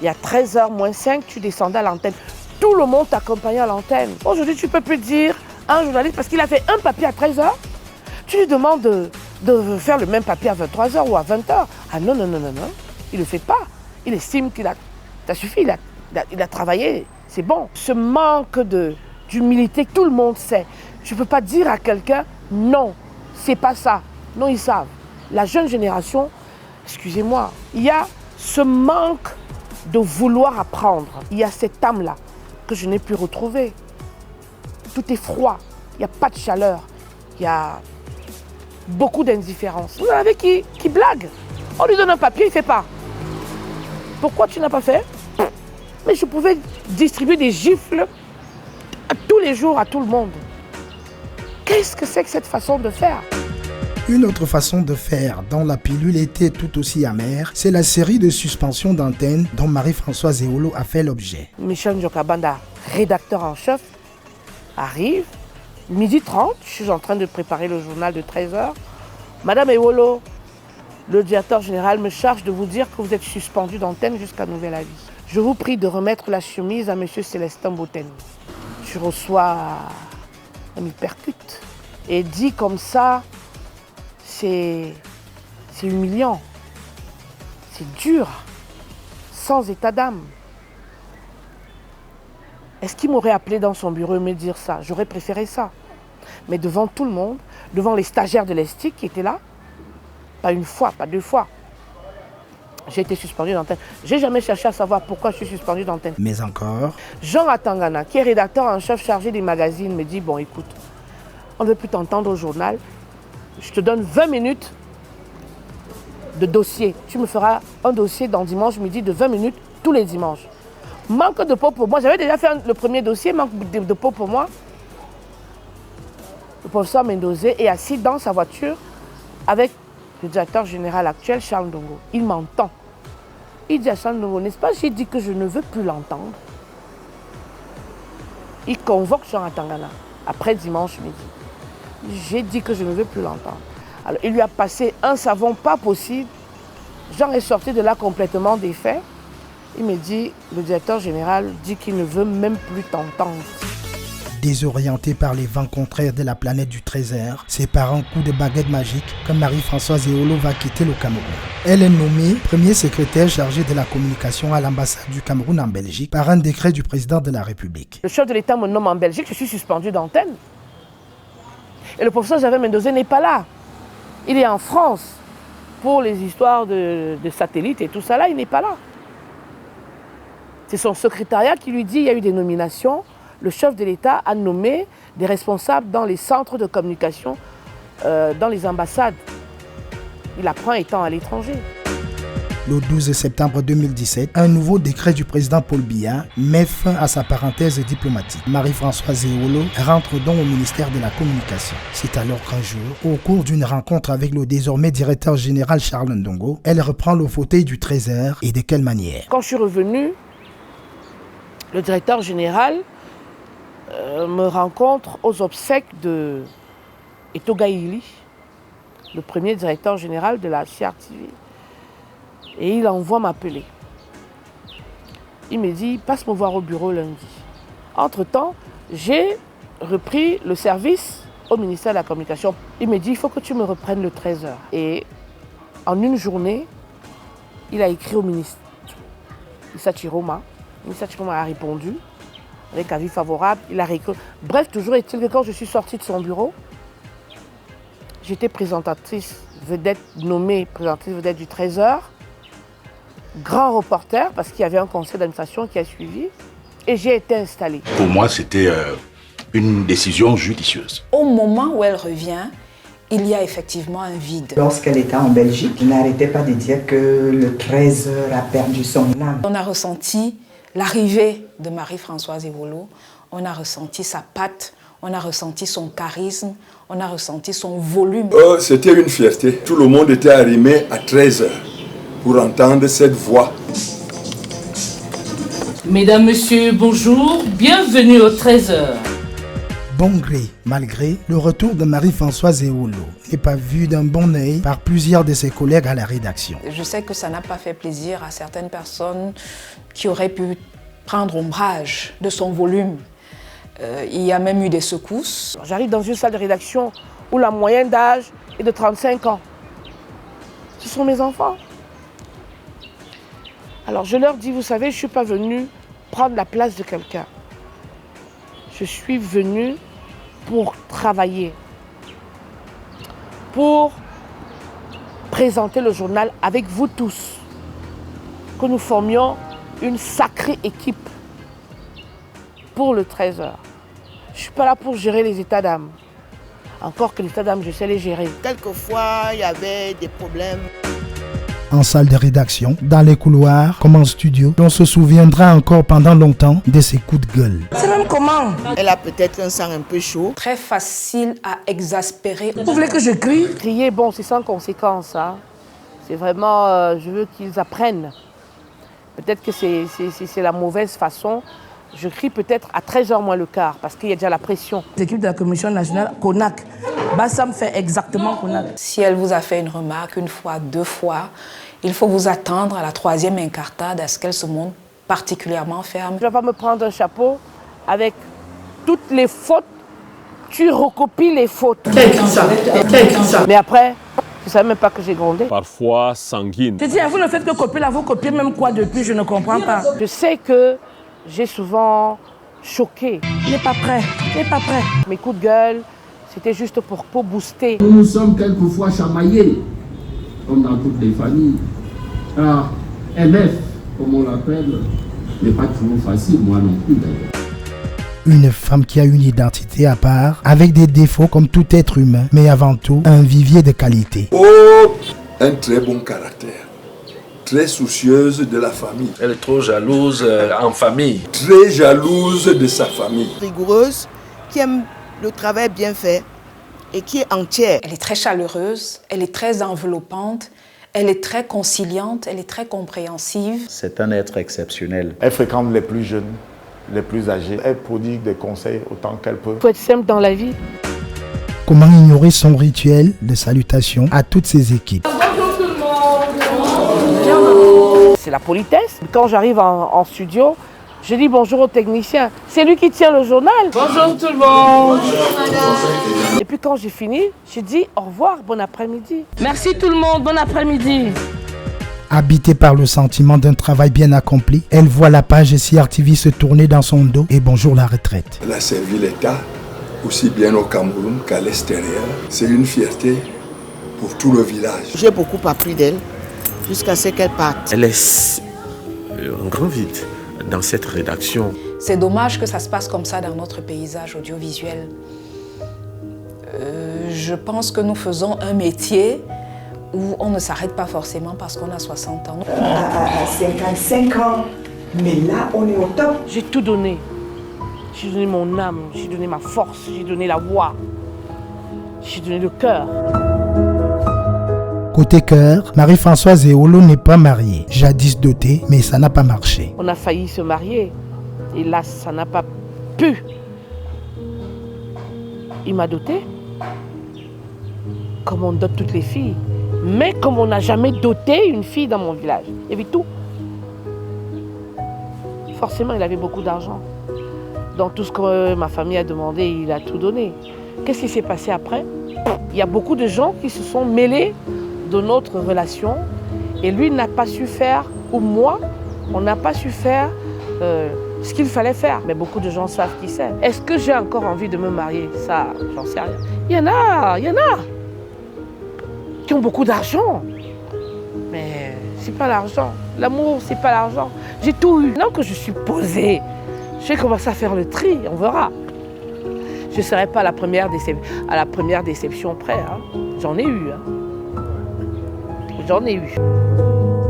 Il y a 13h moins 5, tu descendais à l'antenne. Tout le monde t'accompagnait à l'antenne. Aujourd'hui, tu ne peux plus dire à un journaliste, parce qu'il a fait un papier à 13h, tu lui demandes de faire le même papier à 23h ou à 20h. Ah non, non, non, non, non. Il ne le fait pas. Il estime qu'il a... Ça suffit, il a travaillé, c'est bon. Ce manque d'humilité, tout le monde sait. Je ne peux pas dire à quelqu'un, non, c'est pas ça. Non, ils savent. La jeune génération, excusez-moi, il y a ce manque de vouloir apprendre. Il y a cette âme-là que je n'ai plus retrouvée. Tout est froid, il n'y a pas de chaleur, il y a beaucoup d'indifférence. Vous en avez qui blague. On lui donne un papier, il ne fait pas. Pourquoi tu n'as pas fait? Mais je pouvais distribuer des gifles tous les jours à tout le monde. Qu'est-ce que c'est que cette façon de faire? Une autre façon de faire dont la pilule était tout aussi amère, c'est la série de suspensions d'antenne dont Marie-Françoise Ewolo a fait l'objet. Michel Njokabanda, rédacteur en chef, arrive, 12h30, je suis en train de préparer le journal de 13h. Madame Ewolo, le directeur général me charge de vous dire que vous êtes suspendu d'antenne jusqu'à nouvel avis. Je vous prie de remettre la chemise à monsieur Célestin Boten. Je reçois un hypercute. Et dit comme ça, c'est humiliant, c'est dur, sans état d'âme. Est-ce qu'il m'aurait appelé dans son bureau et me dire ça? J'aurais préféré ça. Mais devant tout le monde, devant les stagiaires de l'ESTIC qui étaient là, pas une fois, pas deux fois, j'ai été suspendu d'antenne. J'ai jamais cherché à savoir pourquoi je suis suspendu d'antenne. Mais encore... Jean Atangana, qui est rédacteur en chef chargé des magazines, me dit, bon écoute, on ne veut plus t'entendre au journal. Je te donne 20 minutes de dossier. Tu me feras un dossier dans dimanche midi de 20 minutes tous les dimanches. Manque de peau pour moi. J'avais déjà fait le premier dossier, manque de peau pour moi. Le professeur Mendozé est assis dans sa voiture avec le directeur général actuel, Charles Ndongo. Il m'entend. Il dit à Charles Ndongo, n'est-ce pas, j'ai dit que je ne veux plus l'entendre. Il convoque Jean Atangana après dimanche midi. J'ai dit que je ne veux plus l'entendre. Alors il lui a passé un savon pas possible. Jean est sorti de là complètement défait. Il me dit, le directeur général dit qu'il ne veut même plus t'entendre. Désorientée par les vents contraires de la planète du trésor, c'est par un coup de baguette magique que Marie-Françoise Ewolo va quitter le Cameroun. Elle est nommée premier secrétaire chargé de la communication à l'ambassade du Cameroun en Belgique par un décret du président de la République. Le chef de l'État me nomme en Belgique, je suis suspendu d'antenne. Et le professeur Javel Mendozé n'est pas là. Il est en France pour les histoires de satellites et tout ça là, il n'est pas là. C'est son secrétariat qui lui dit qu'il y a eu des nominations. Le chef de l'État a nommé des responsables dans les centres de communication, dans les ambassades. Il apprend étant à l'étranger. Le 12 septembre 2017, un nouveau décret du président Paul Biya met fin à sa parenthèse diplomatique. Marie-Françoise Ewolo rentre donc au ministère de la Communication. C'est alors qu'un jour, au cours d'une rencontre avec le désormais directeur général Charles Ndongo, elle reprend le fauteuil du trésor et de quelle manière? Quand je suis revenu, le directeur général me rencontre aux obsèques de Eto Gaïli, le premier directeur général de la CRTV. Et il envoie m'appeler. Il me dit, passe me voir au bureau lundi. Entre-temps, j'ai repris le service au ministère de la Communication. Il me dit, il faut que tu me reprennes le 13h. Et en une journée, il a écrit au ministre. Issa Chiroma. Issa Chiroma a répondu. Avec avis favorable, il a réécrit. Bref, toujours est-il que quand je suis sortie de son bureau, j'étais présentatrice vedette, nommée présentatrice vedette du Trésor, grand reporter, parce qu'il y avait un conseil d'administration qui a suivi, et j'ai été installée. Pour moi, c'était une décision judicieuse. Au moment où elle revient, il y a effectivement un vide. Lorsqu'elle était en Belgique, il n'arrêtait pas de dire que le Trésor a perdu son âme. On a ressenti l'arrivée de Marie-Françoise Ewolo, on a ressenti sa patte, on a ressenti son charisme, on a ressenti son volume. C'était une fierté. Tout le monde était arrimé à 13h pour entendre cette voix. Mesdames, Messieurs, bonjour, bienvenue au 13h. Bon gré, mal gré, le retour de Marie-Françoise Ewolo n'est pas vu d'un bon œil par plusieurs de ses collègues à la rédaction. Je sais que ça n'a pas fait plaisir à certaines personnes qui auraient pu prendre ombrage de son volume. Il y a même eu des secousses. J'arrive dans une salle de rédaction où la moyenne d'âge est de 35 ans. Ce sont mes enfants. Alors je leur dis, vous savez, je ne suis pas venue prendre la place de quelqu'un. Je suis venue pour travailler, pour présenter le journal avec vous tous, que nous formions une sacrée équipe pour le 13h. Je ne suis pas là pour gérer les états d'âme. Encore que les états d'âme, je sais les gérer. Quelquefois, il y avait des problèmes. En salle de rédaction, dans les couloirs, comme en studio, on se souviendra encore pendant longtemps de ses coups de gueule. C'est même comment? Elle a peut-être un sang un peu chaud. Très facile à exaspérer. Vous voulez que je crie? Crier, bon, c'est sans conséquence. Hein. C'est vraiment, je veux qu'ils apprennent. Peut-être que c'est la mauvaise façon. Je crie peut-être à 13h moins le quart, parce qu'il y a déjà la pression. L'équipe de la Commission nationale, CONAC, Bassam fait exactement CONAC. Si elle vous a fait une remarque une fois, deux fois, il faut vous attendre à la troisième incartade à ce qu'elle se montre particulièrement ferme. Je ne vais pas me prendre un chapeau avec toutes les fautes. Tu recopies les fautes. Mais après, je ne savais même pas que j'ai grondé. Parfois sanguine. Je dis, vous ne faites que copier là, vous copiez même quoi depuis, je ne comprends pas. Je sais que j'ai souvent choqué. Il n'est pas prêt, il n'est pas prêt. Mes coups de gueule, c'était juste pour booster. Nous sommes quelquefois chamaillés, comme dans toutes les familles. Ah, MF, comme on l'appelle, n'est pas toujours facile, moi non plus d'ailleurs. Une femme qui a une identité à part, avec des défauts comme tout être humain, mais avant tout, un vivier de qualité. Oh, un très bon caractère, très soucieuse de la famille. Elle est trop jalouse en famille. Très jalouse de sa famille. Rigoureuse, qui aime le travail bien fait et qui est entière. Elle est très chaleureuse, elle est très enveloppante, elle est très conciliante, elle est très compréhensive. C'est un être exceptionnel. Elle fréquente les plus jeunes, les plus âgés. Elle prodigue des conseils autant qu'elle peut. Il faut être simple dans la vie. Comment ignorer son rituel de salutation à toutes ses équipes? Bonjour tout le monde. C'est la politesse. Quand j'arrive en studio, je dis bonjour au technicien. C'est lui qui tient le journal. Bonjour tout le monde. Bonjour madame. Et puis quand j'ai fini, je dis au revoir, bon après-midi. Merci tout le monde, bon après-midi. Habitée par le sentiment d'un travail bien accompli, elle voit la page CRTV se tourner dans son dos et bonjour la retraite. Elle a servi l'État, aussi bien au Cameroun qu'à l'extérieur. C'est une fierté pour tout le village. J'ai beaucoup appris d'elle jusqu'à ce qu'elle parte. Elle laisse un grand vide dans cette rédaction. C'est dommage que ça se passe comme ça dans notre paysage audiovisuel. Je pense que nous faisons un métier où on ne s'arrête pas forcément parce qu'on a 60 ans. À 55 ans, mais là on est au top. J'ai tout donné. J'ai donné mon âme, j'ai donné ma force, j'ai donné la voix, j'ai donné le cœur. Côté cœur, Marie-Françoise Eolo n'est pas mariée. Jadis dotée, mais ça n'a pas marché. On a failli se marier. Et là, ça n'a pas pu. Il m'a dotée, comme on dote toutes les filles. Mais comme on n'a jamais doté une fille dans mon village. Il y avait tout. Forcément, il avait beaucoup d'argent. Dans tout ce que ma famille a demandé, il a tout donné. Qu'est-ce qui s'est passé après? Il y a beaucoup de gens qui se sont mêlés de notre relation et lui n'a pas su faire, ou moi, on n'a pas su faire ce qu'il fallait faire. Mais beaucoup de gens savent qui c'est. Est-ce que j'ai encore envie de me marier? Ça, j'en sais rien. Il y en a qui ont beaucoup d'argent. Mais c'est pas l'argent. L'amour, c'est pas l'argent. J'ai tout eu. Maintenant que je suis posée, je vais commencer à faire le tri, on verra. Je ne serai pas à la première déception près. Hein. J'en ai eu. Hein. J'en ai eu.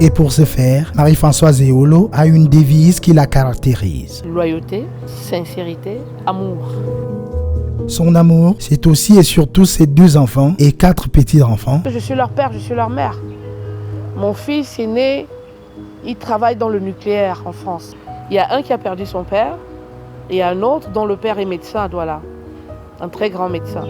Et pour ce faire, Marie-Françoise Eolo a une devise qui la caractérise. Loyauté, sincérité, amour. Son amour, c'est aussi et surtout ses 2 enfants et 4 petits-enfants. Je suis leur père, je suis leur mère. Mon fils est né, il travaille dans le nucléaire en France. Il y a un qui a perdu son père et un autre dont le père est médecin à Douala. Un très grand médecin.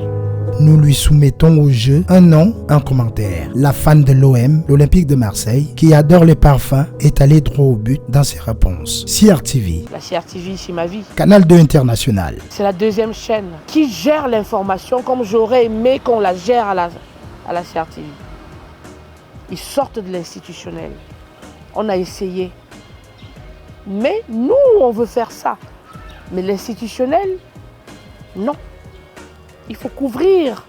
Nous lui soumettons au jeu un nom, un commentaire. La fan de l'OM, l'Olympique de Marseille, qui adore les parfums, est allée droit au but dans ses réponses. CRTV. La CRTV, c'est ma vie. Canal 2 International. C'est la 2e chaîne qui gère l'information comme j'aurais aimé qu'on la gère à la CRTV. Ils sortent de l'institutionnel. On a essayé. Mais nous, on veut faire ça. Mais l'institutionnel, non. Il faut couvrir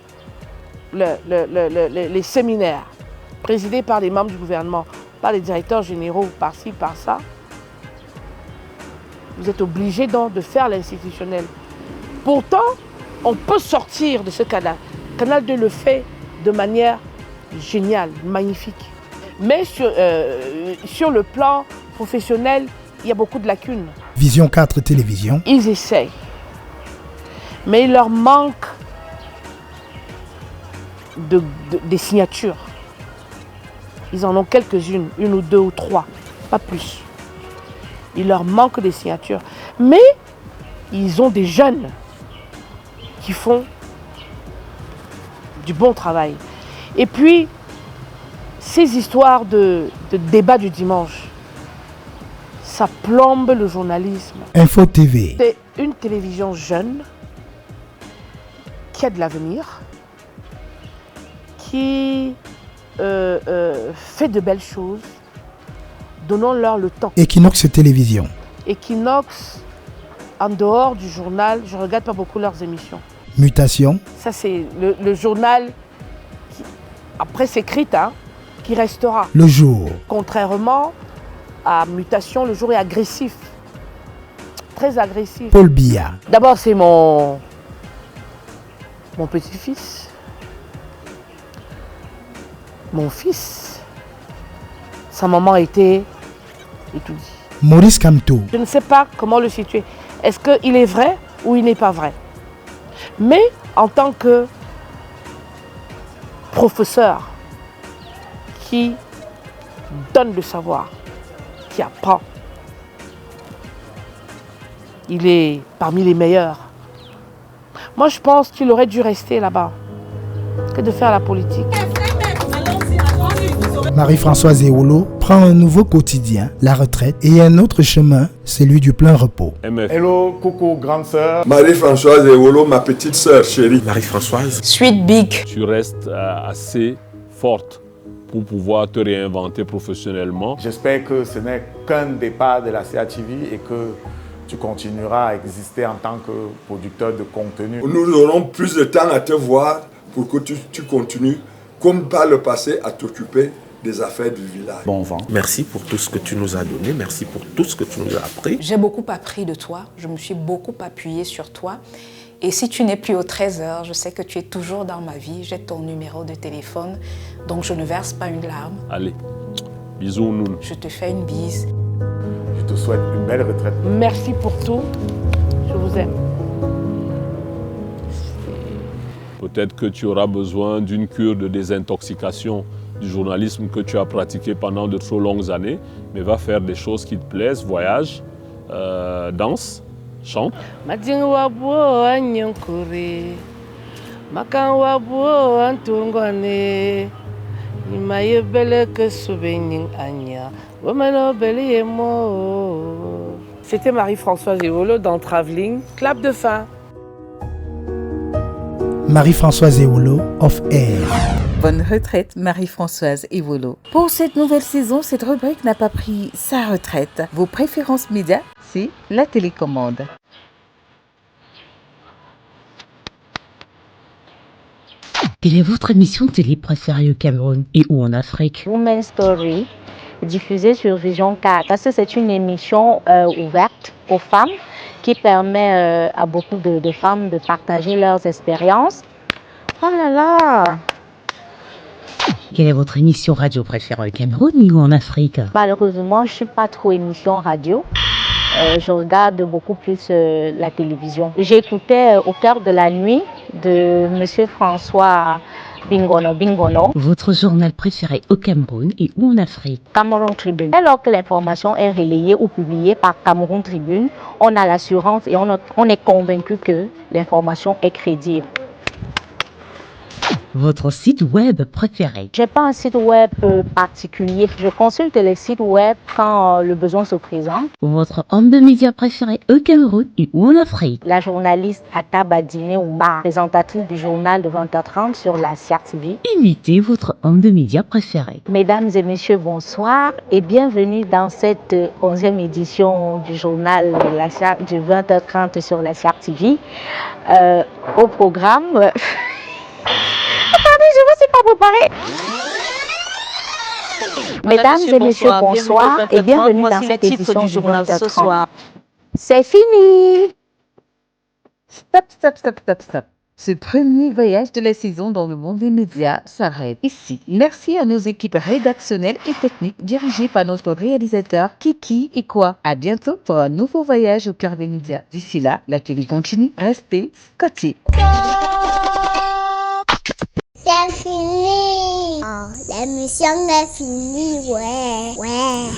les séminaires présidés par les membres du gouvernement, par les directeurs généraux, par-ci, par-ça. Vous êtes obligé donc de faire l'institutionnel. Pourtant, on peut sortir de ce canal. Canal 2 le fait de manière géniale, magnifique. Mais sur le plan professionnel, il y a beaucoup de lacunes. Vision 4 Télévision. Ils essayent. Mais il leur manque des signatures. Ils en ont quelques-unes, 1 ou 2 ou 3, pas plus. Il leur manque des signatures. Mais ils ont des jeunes qui font du bon travail. Et puis, ces histoires de débat du dimanche, ça plombe le journalisme. Info TV. C'est une télévision jeune qui a de l'avenir, qui fait de belles choses. Donnons-leur le temps. Equinox Télévision. Equinox, en dehors du journal, je ne regarde pas beaucoup leurs émissions. Mutation. Ça, c'est le journal, qui, après c'est écrit, hein, qui restera. Le Jour. Contrairement à Mutation, le Jour est agressif. Très agressif. Paul Biya. D'abord, c'est mon petit-fils. Mon fils, sa maman était étourdie. Maurice Kamto. Je ne sais pas comment le situer. Est-ce qu'il est vrai ou il n'est pas vrai? Mais en tant que professeur qui donne le savoir, qui apprend, il est parmi les meilleurs. Moi, je pense qu'il aurait dû rester là-bas que de faire la politique. Marie-Françoise Ewolo prend un nouveau quotidien, la retraite, et un autre chemin, celui du plein repos. Hello, coucou, grande sœur. Marie-Françoise Ewolo, ma petite sœur chérie. Marie-Françoise. Suite Big. Tu restes assez forte pour pouvoir te réinventer professionnellement. J'espère que ce n'est qu'un départ de la CRTV et que tu continueras à exister en tant que producteur de contenu. Nous aurons plus de temps à te voir pour que tu continues, comme par le passé, à t'occuper des affaires du village. Bon vent. Merci pour tout ce que tu nous as donné. Merci pour tout ce que tu nous as appris. J'ai beaucoup appris de toi. Je me suis beaucoup appuyée sur toi. Et si tu n'es plus au 13h, je sais que tu es toujours dans ma vie. J'ai ton numéro de téléphone. Donc je ne verse pas une larme. Allez, bisous, Noun. Je te fais une bise. Je te souhaite une belle retraite. Merci pour tout. Je vous aime. Peut-être que tu auras besoin d'une cure de désintoxication du journalisme que tu as pratiqué pendant de trop longues années, mais va faire des choses qui te plaisent, voyage, danse, chante. C'était Marie-Françoise Ewolo dans Travelling. Clap de fin. Marie-Françoise Ewolo, Off Air. Bonne retraite, Marie-Françoise Ewolo. Pour cette nouvelle saison, cette rubrique n'a pas pris sa retraite. Vos préférences médias, c'est la télécommande. Quelle est votre émission de télé préférée au Cameroun et ou en Afrique? Women Story, diffusée sur Vision 4. Parce que c'est une émission ouverte aux femmes qui permet à beaucoup de femmes de partager leurs expériences. Oh là là! Quelle est votre émission radio préférée au Cameroun ou en Afrique? Malheureusement, je ne suis pas trop émission radio. Je regarde beaucoup plus la télévision. J'écoutais Au cœur de la nuit de M. François Bingono. Votre journal préféré au Cameroun et ou en Afrique? Cameroun Tribune. Alors que l'information est relayée ou publiée par Cameroun Tribune, on a l'assurance et on est convaincu que l'information est crédible. Votre site web préféré? Je n'ai pas un site web particulier. Je consulte les sites web quand le besoin se présente. Votre homme de médias préféré au Cameroun et ou en Afrique? La journaliste Ataba Diné Ouba, présentatrice du journal de 20h30 sur la CRTV. Imitez votre homme de médias préféré. Mesdames et messieurs, bonsoir et bienvenue dans cette 11e édition du journal du 20h30 sur la CRTV. Au programme... Attendez, je ne me suis pas préparée. Mesdames et messieurs, bonsoir et bienvenue dans cette édition du journal ce soir. C'est fini. Stop. Ce premier voyage de la saison dans le monde des médias s'arrête ici. Merci à nos équipes rédactionnelles et techniques dirigées par notre réalisateur Kiki et Quoi. À bientôt pour un nouveau voyage au cœur des médias. D'ici là, la télé continue. Restez scotchés. C'est fini. Oh, l'émission est finie, ouais.